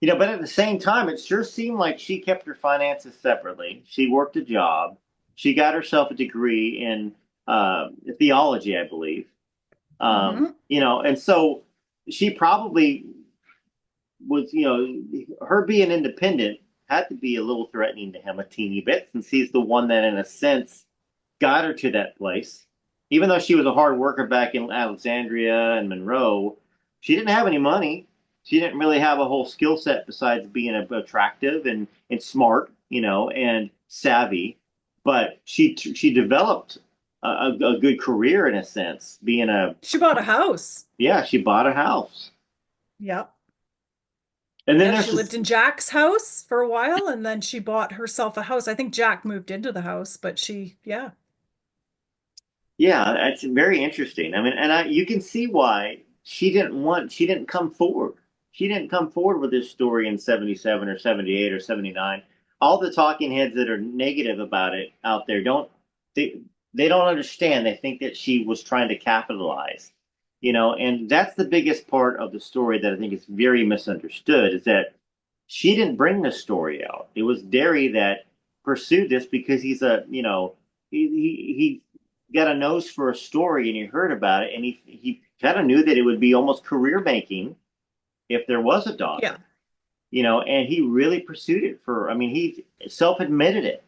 S1: but at the same time, it sure seemed like she kept her finances separately. She worked a job. She got herself a degree in theology, I believe.
S2: Hmm.
S1: And so she probably was, her being independent had to be a little threatening to him a teeny bit, since he's the one that, in a sense, got her to that place. Even though she was a hard worker back in Alexandria and Monroe, she didn't have any money. She didn't really have a whole skill set besides being attractive and smart, and savvy. But she developed a good career, in a sense, being a
S2: She bought a house.
S1: yeah. She bought a house,
S2: Yeah.
S1: and then
S2: Yeah,
S1: there's
S2: she lived
S1: this
S2: in Jack's house for a while and then she bought herself a house. I think Jack moved into the house, but yeah.
S1: yeah. That's very interesting. I mean, and you can see why she didn't come forward. She didn't come forward with this story in 77 or 78 or 79. All the talking heads that are negative about it out there they, they don't understand. They think that she was trying to capitalize, and that's the biggest part of the story that I think is very misunderstood, is that she didn't bring the story out. It was Derry that pursued this because he's he got a nose for a story, and he heard about it, and he kind of knew that it would be almost career making if there was a
S2: Yeah.
S1: daughter, and he really pursued it for. I mean, he self admitted it.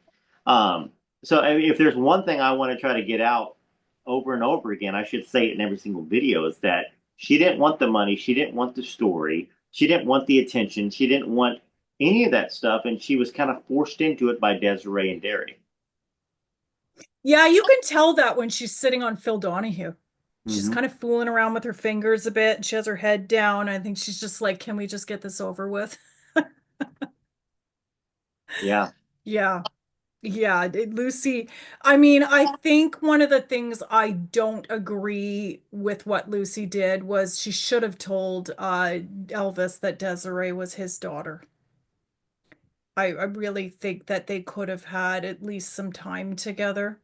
S1: So if there's one thing I want to try to get out over and over again, I should say it in every single video, is that she didn't want the money, she didn't want the story, she didn't want the attention, she didn't want any of that stuff, and she was kind of forced into it by Desiree and Derry.
S2: Yeah, you can tell that when she's sitting on Phil Donahue. She's
S1: Mm-hmm.
S2: kind of fooling around with her fingers a bit. She has her head down. I think she's just like, can we just get this over with?
S1: Yeah.
S2: Yeah. Yeah, Lucy, I mean, I think one of the things I don't agree with what Lucy did was she should have told Elvis that Desiree was his daughter. I really think that they could have had at least some time together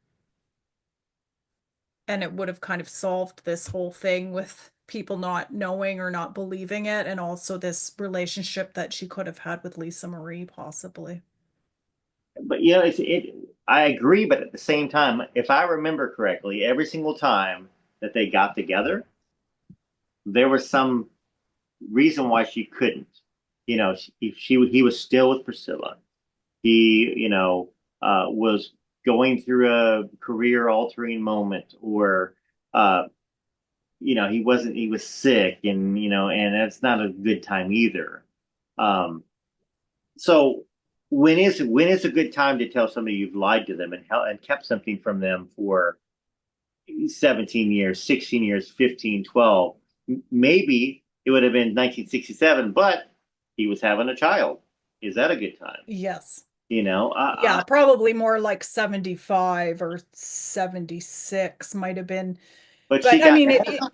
S2: and it would have kind of solved this whole thing with people not knowing or not believing it, and also this relationship that she could have had with Lisa Marie, possibly.
S1: But I agree, but at the same time, if I remember correctly, every single time that they got together, there was some reason why she couldn't. He was still with Priscilla. He, was going through a career altering moment, or, uh, he was sick, and that's not a good time either. Um, so when is a good time to tell somebody you've lied to them and kept something from them for 17 years, 16 years, 15, 12? Maybe it would have been 1967, but he was having a child. Is that a good time?
S2: Yes.
S1: You know,
S2: Yeah, probably more like 75 or 76 might have been.
S1: but she
S2: But I
S1: got
S2: mean,
S1: mad at him.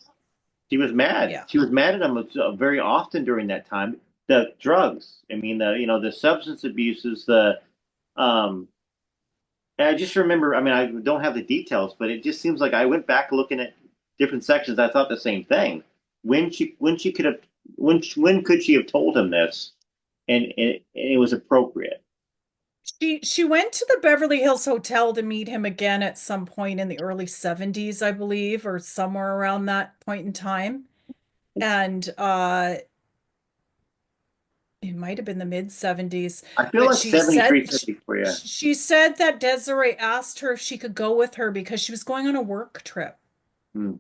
S1: She was mad.
S2: yeah.
S1: She was mad at him very often during that time. The drugs, I mean, the substance abuses, um, and I just remember. I mean, I don't have the details, but it just seems like I went back looking at different sections. I thought the same thing. When she could have when could she have told him this, and it was appropriate.
S2: She went to the Beverly Hills Hotel to meet him again at some point in the early 70s, I believe, or somewhere around that point in time. And it might have been the mid 70s,
S1: I feel
S2: but
S1: like 73, 74. Yeah.
S2: she said that Desiree asked her if she could go with her because she was going on a work trip.
S1: Hmm.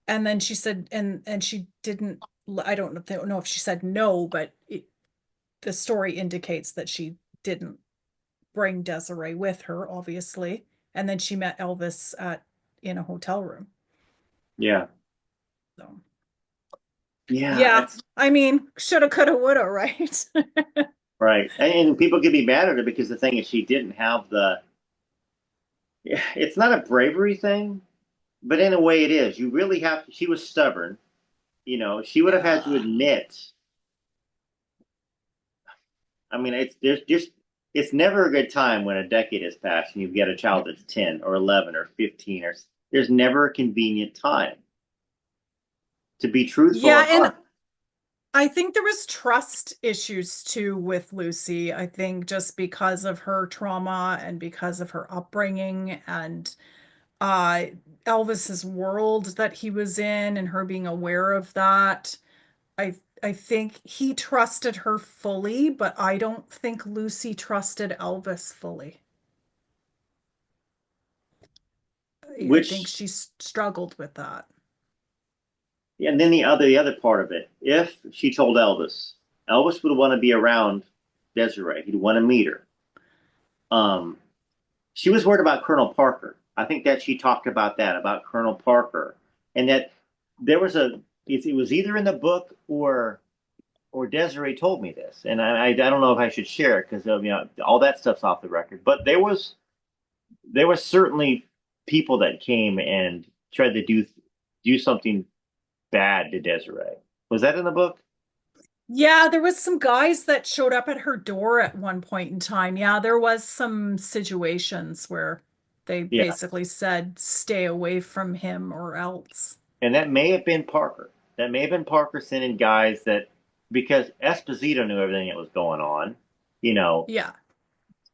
S2: And then she said and she didn't, I don't know if she said no, but the story indicates that she didn't bring Desiree with her, obviously. And then she met Elvis in a hotel room.
S1: Yeah.
S2: So
S1: Yeah,
S2: Yeah,
S1: that's
S2: I mean, shoulda, coulda, woulda, right?
S1: right. And people could be mad at her because the thing is, she didn't have the. It's not a bravery thing, but in a way, it is. You really have to. She was stubborn. She would have had to
S2: Yeah.
S1: admit. I mean, there's just it's never a good time when a decade has passed and you get a child that's 10 or 11 or 15 or there's never a convenient time to be truthful
S2: Yeah,
S1: or
S2: and
S1: honest.
S2: I think there was trust issues too with Lucy. I think just because of her trauma and because of her upbringing and uh Elvis's world that he was in and her being aware of that. I think he trusted her fully, but I don't think Lucy trusted Elvis fully. I think
S1: Which
S2: she struggled with that.
S1: and then the other part of it, if she told Elvis would want to be around Desiree. He'd want to meet her. Um, she was worried about Colonel Parker. I think that she talked about that about Colonel Parker, and that there was it was either in the book or Desiree told me this, and I don't know if I should share it because all that stuff's off the record. But there was certainly people that came and tried to do something bad to Desiree. Was that in the book?
S2: Yeah, there was some guys that showed up at her door at one point in time. Yeah, there was some situations where they
S1: Yeah,
S2: basically said, stay away from him or else.
S1: and that may have been Parker. That may have been Parker sending guys that because Esposito knew everything that was going on. You know,
S2: Yeah.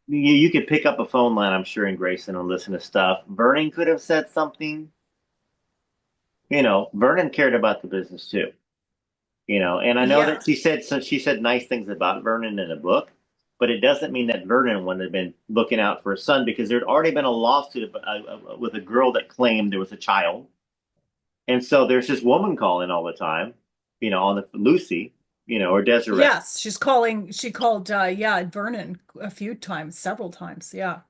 S1: you could pick up a phone line, I'm sure, in Graceland and listen to stuff. Vernon could have said something. Vernon cared about the business too. And I know
S2: Yeah.
S1: that she said nice things about Vernon in the book, but it doesn't mean that Vernon wouldn't have been looking out for his son because there'd already been a lawsuit with a girl that claimed there was a child, and so there's this woman calling all the time, on the Lucy, or Desiree.
S2: Yes, she called yeah, Vernon a few times, several times. Yeah.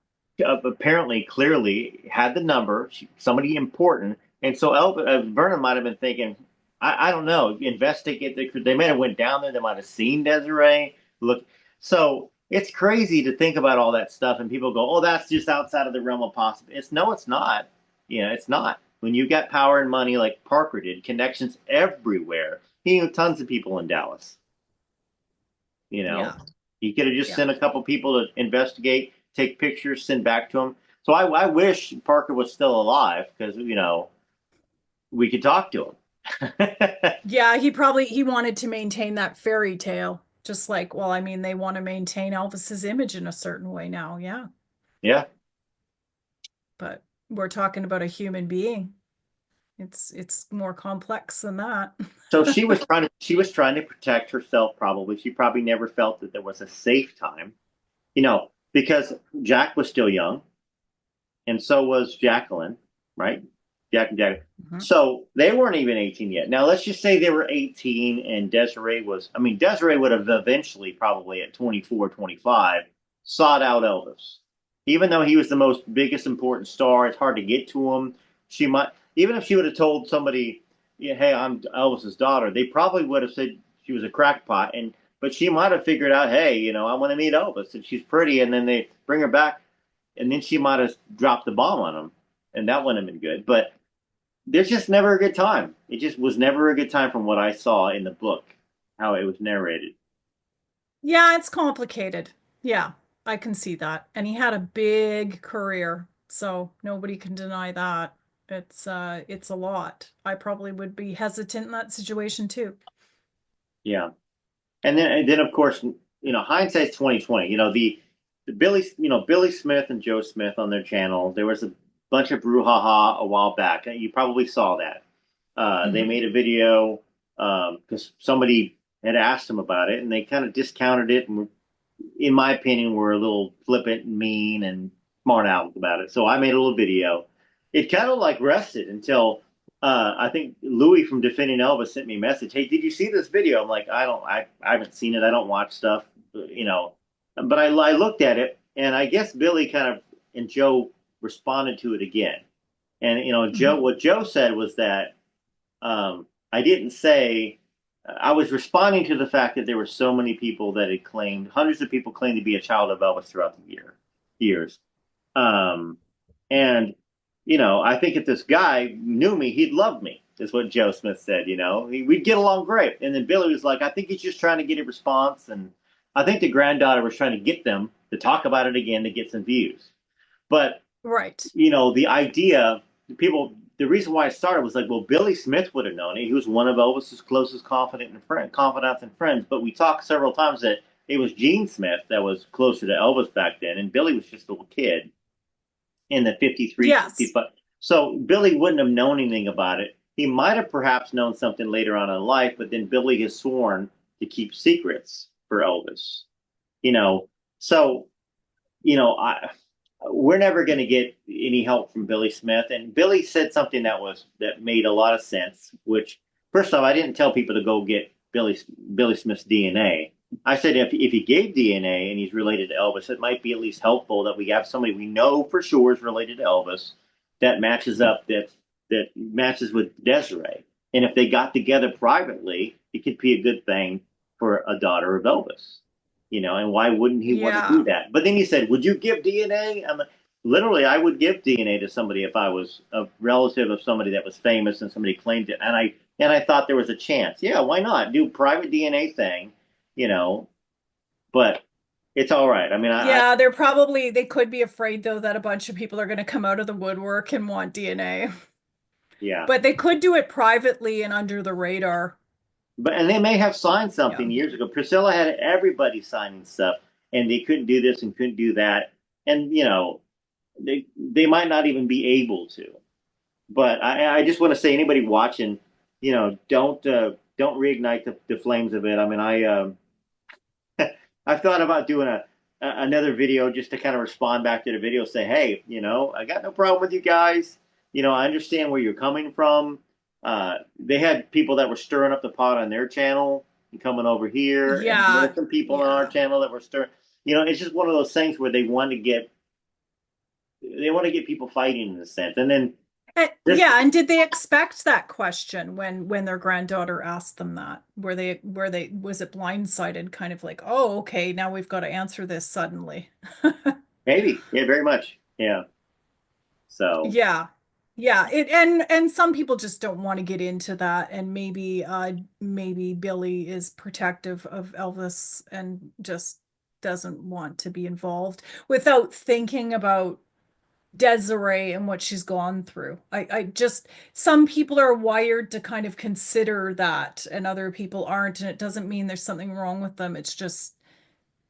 S1: Apparently, clearly had the number, somebody important, and so Vernon might have been thinking, I don't know, investigate. They might have went down there. They might have seen Desiree. Look, so it's crazy to think about all that stuff, and people go, "Oh, that's just outside of the realm of possible." It's no, it's not. It's not. When you got power and money like Parker did, connections everywhere. He knew tons of people in Dallas. You know,
S2: Yeah.
S1: he could have just
S2: Yeah.
S1: sent a couple people to investigate, take pictures, send back to him. So I wish Parker was still alive because we could talk to him.
S2: Yeah, he wanted to maintain that fairy tale. Just like, well, I mean, they want to maintain Elvis's image in a certain way now. Yeah.
S1: Yeah.
S2: But we're talking about a human being. It's more complex than that.
S1: So she was trying to protect herself. Probably she probably never felt that there was a safe time. Because Jack was still young, and so was Jacqueline, right? Jack and Jack.
S2: Mhm.
S1: So they weren't even 18 yet. Now let's just say they were 18 and Desiree was, I mean, Desiree would have eventually, probably at 24, 25, sought out Elvis. Even though he was the most biggest important star, it's hard to get to him. She might, even if she would have told somebody, yeah, hey, I'm Elvis's daughter, they probably would have said she was a crackpot. But she might have figured out, hey, I want to meet Elvis and she's pretty. And then they bring her back and then she might have dropped the bomb on him, and that wouldn't have been good. But there's just never a good time. It just was never a good time from what I saw in the book, how it was narrated.
S2: Yeah, it's complicated. Yeah, I can see that. And he had a big career, so nobody can deny that. It's a lot. I probably would be hesitant in that situation too.
S1: Yeah, and then of course, hindsight's 2020. The Billy Smith and Joe Smith on their channel. There was a bunch of brouhaha a while back. You probably saw that. They
S2: Hmm.
S1: made a video because somebody had asked them about it, and they kind of discounted it and in my opinion, were a little flippant and mean and smart aleck about it. So I made a little video. It kind of like rested until I think Louis from Defending Elvis sent me a message. Hey, did you see this video? I'm like, I haven't seen it. I don't watch stuff, But I looked at it, and I guess Billy kind of and Joe responded to it again. And
S2: Hmm.
S1: What Joe said was that I didn't say I was responding to the fact that there were so many people that had claimed, hundreds of people claimed to be a child of Elvis throughout the years. Um, and I think if this guy knew me, he'd love me, is what Joe Smith said. We'd get along great. And then Billy was like, I think he's just trying to get a response. And I think the granddaughter was trying to get them to talk about it again to get some views. But
S2: Right.
S1: the idea, the reason why it started was like, well, Billy Smith would have known it. He was one of Elvis's closest confidants and friends. But we talked several times that it was Gene Smith that was closer to Elvis back then, and Billy was just a little kid in the 53,
S2: Yes.
S1: 65. So Billy wouldn't have known anything about it. He might have perhaps known something later on in life, but then Billy has sworn to keep secrets for Elvis. You know, so I we're never going to get any help from Billy Smith. And Billy said something that made a lot of sense. Which, first off, I didn't tell people to go get Billy Smith's DNA. I said if he gave DNA and he's related to Elvis, it might be at least helpful that we have somebody we know for sure is related to Elvis that matches up that matches with Desiree. And if they got together privately, it could be a good thing for a daughter of Elvis. And why wouldn't he want to do
S2: Yeah.
S1: that? But then he said, would you give DNA? Literally, I would give DNA to somebody if I was a relative of somebody that was famous and somebody claimed it. And I thought there was a chance. Yeah, why not? Do private DNA thing, you know, but it's all right. I mean,
S2: Yeah, they could be afraid though that a bunch of people are going to come out of the woodwork and want DNA.
S1: yeah.
S2: But they could do it privately and under the radar.
S1: And they may have signed
S2: Yeah.
S1: something years ago. Priscilla had everybody signing stuff, and they couldn't do this and couldn't do that. And, they might not even be able to. But I just want to say, anybody watching, don't reignite the flames of it. I mean, I've thought about doing another video just to kind of respond back to the video, say, hey, I got no problem with you guys. I understand where you're coming from. They had people that were stirring up the pot on their channel and coming over here, and
S2: Yeah.
S1: there's some people on our
S2: Yeah.
S1: channel that were stirring. It's just one of those things where they want to get people fighting in a sense, and then this.
S2: Yeah, and did they expect that question when their granddaughter asked them that? Were they was it blindsided, kind of like, oh, okay, now we've got to answer this suddenly.
S1: Maybe, yeah, very much, yeah. So
S2: Yeah. Yeah, and some people just don't want to get into that, and maybe Billy is protective of Elvis and just doesn't want to be involved without thinking about Desiree and what she's gone through. I just some people are wired to kind of consider that and other people aren't, and it doesn't mean there's something wrong with them. It's just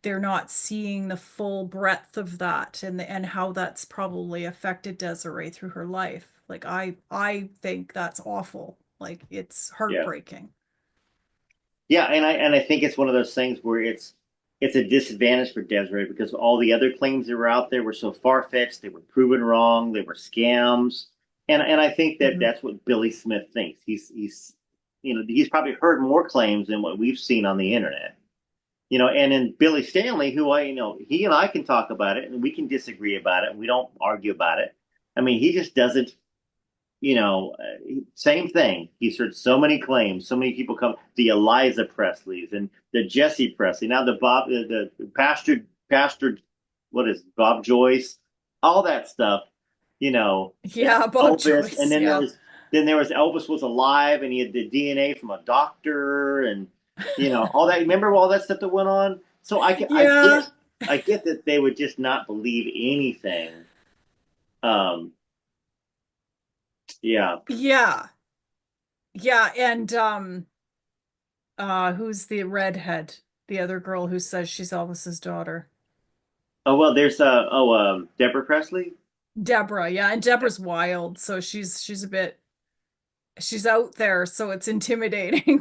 S2: they're not seeing the full breadth of that and how that's probably affected Desiree through her life. Like I think that's awful. Like it's
S1: yeah,
S2: heartbreaking.
S1: yeah, and I think it's one of those things where it's a disadvantage for Desiree because all the other claims that were out there were so far fetched, they were proven wrong, they were scams, and I think that
S2: Mhm.
S1: that's what Billy Smith thinks. He's probably heard more claims than what we've seen on the internet. And then Billy Stanley, who he and I can talk about it and we can disagree about it and we don't argue about it. I mean, he just doesn't, same thing. He's heard so many claims, so many people come, the Eliza Presleys and the Jesse Presley, now the Pastor, what is it, Bob Joyce, all that stuff, you know,
S2: Yeah, Bob
S1: Elvis. And
S2: Joyce. Yeah.
S1: then there was Elvis was alive and he had the DNA from a doctor and, all that. Remember all that stuff that went on? So
S2: Yeah.
S1: I get that they would just not believe anything. Um, yeah.
S2: Yeah. Yeah, and who's the redhead? The other girl who says she's Elvis's daughter.
S1: Oh well, there's Deborah Presley.
S2: Deborah, yeah, and Deborah's wild, so she's a bit she's out there, so it's intimidating.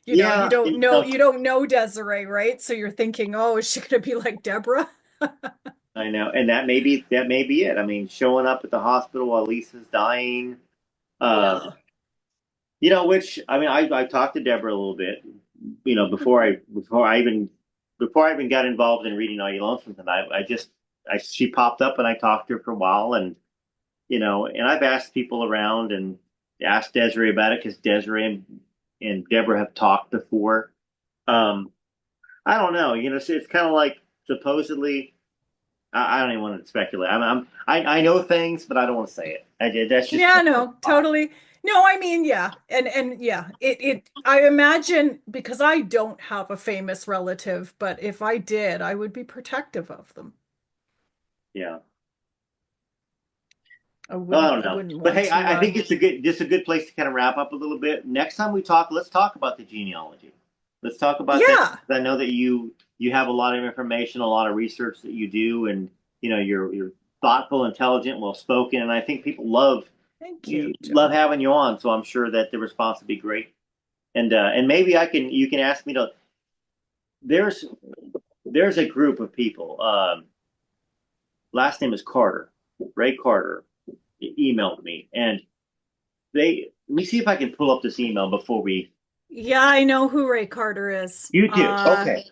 S2: You
S1: Yeah,
S2: don't know Desiree, right? So you're thinking, oh, is she gonna be like Deborah?
S1: I know, and that may be it. I mean, showing up at the hospital while Lisa's dying. Uh,
S2: Yeah.
S1: which I mean, I talked to Deborah a little bit. Before I even got involved in reading Are You Lonesome Tonight, she popped up and I talked to her for a while, and I've asked people around and asked Desiree about it because Desiree and Deborah have talked before. Um, I don't know. It's kind of like supposedly. I don't even want to speculate. I know things, but I don't want to say it. That's just
S2: Yeah, no, totally. No, I mean, yeah. And yeah, I imagine because I don't have a famous relative, but if I did, I would be protective of them.
S1: yeah.
S2: I
S1: I
S2: wouldn't
S1: don't
S2: I
S1: know.
S2: wouldn't
S1: But
S2: want
S1: hey,
S2: to
S1: I think it's a good place to kind of wrap up a little bit. Next time we talk, let's talk about the genealogy. Let's talk about that.
S2: yeah.
S1: I know that you have a lot of information, a lot of research that you do, and you're thoughtful, intelligent, well spoken, and I think people
S2: Thank you,
S1: love
S2: Joe.
S1: having you on. So I'm sure that the response will be great. And maybe you can ask me to. There's there's a group of people. Last name is Carter, Ray Carter, emailed me, and let me see if I can pull up this email before we.
S2: Yeah, I know who Ray Carter is.
S1: You do. Okay.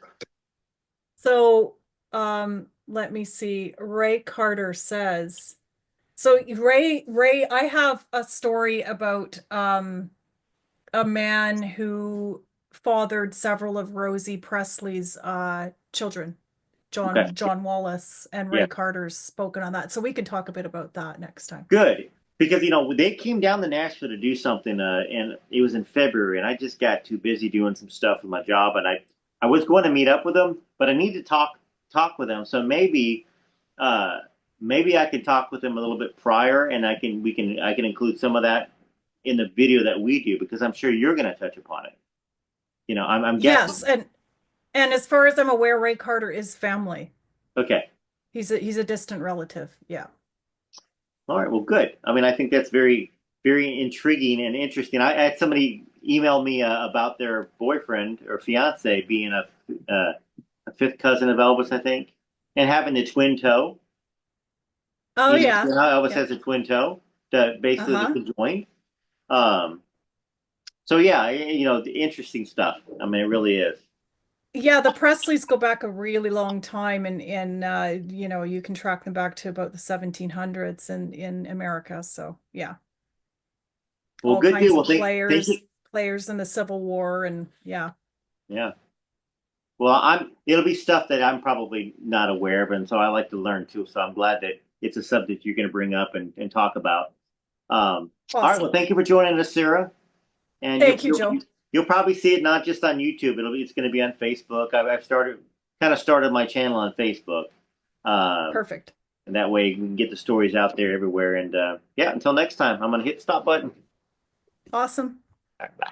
S2: So let me see. Ray Carter says, so Ray, I have a story about a man who fathered several of Rosie Presley's children.
S1: Okay.
S2: John Wallace and
S1: Yeah.
S2: Ray Carter's spoken on that. So we can talk a bit about that next time.
S1: Good. Because they came down to Nashville to do something, and it was in February, and I just got too busy doing some stuff with my job, and I was going to meet up with them, but I need to talk with them. So uh, maybe I can talk with them a little bit prior, and I can include some of that in the video that we do because I'm sure you're going to touch upon it. I'm guessing.
S2: Yes, and as far as I'm aware, Ray Carter is family.
S1: Okay.
S2: He's a distant relative. Yeah.
S1: All right. Well, good. I mean, I think that's very, very intriguing and interesting. I had somebody email me about their boyfriend or fiance being a fifth cousin of Elvis, I think, and having the twin toe.
S2: Oh
S1: You
S2: yeah.
S1: know how Elvis
S2: Yeah.
S1: has a twin toe, that basically the
S2: Uh-huh.
S1: conjoined. Um, so yeah, the interesting stuff. I mean, it really is.
S2: Yeah, the Presleys go back a really long time and you can track them back to about the 1700s in America. So, yeah,
S1: Well,
S2: all
S1: good deal.
S2: kinds
S1: Well,
S2: of
S1: thank you.
S2: players in the Civil War and yeah.
S1: Yeah. Well, it'll be stuff that I'm probably not aware of, and so I like to learn too. So I'm glad that it's a subject you're going to bring up and talk about. All right. Well,
S2: Awesome.
S1: thank you for joining us, Sarah. And
S2: Thank you, Joe.
S1: you'll probably see it not just on YouTube. It's going to be on Facebook. I've started my channel on Facebook, um,
S2: Perfect.
S1: and that way we can get the stories out there everywhere. And yeah, until next time, I'm going to hit the stop button.
S2: Awesome.
S1: All right, bye.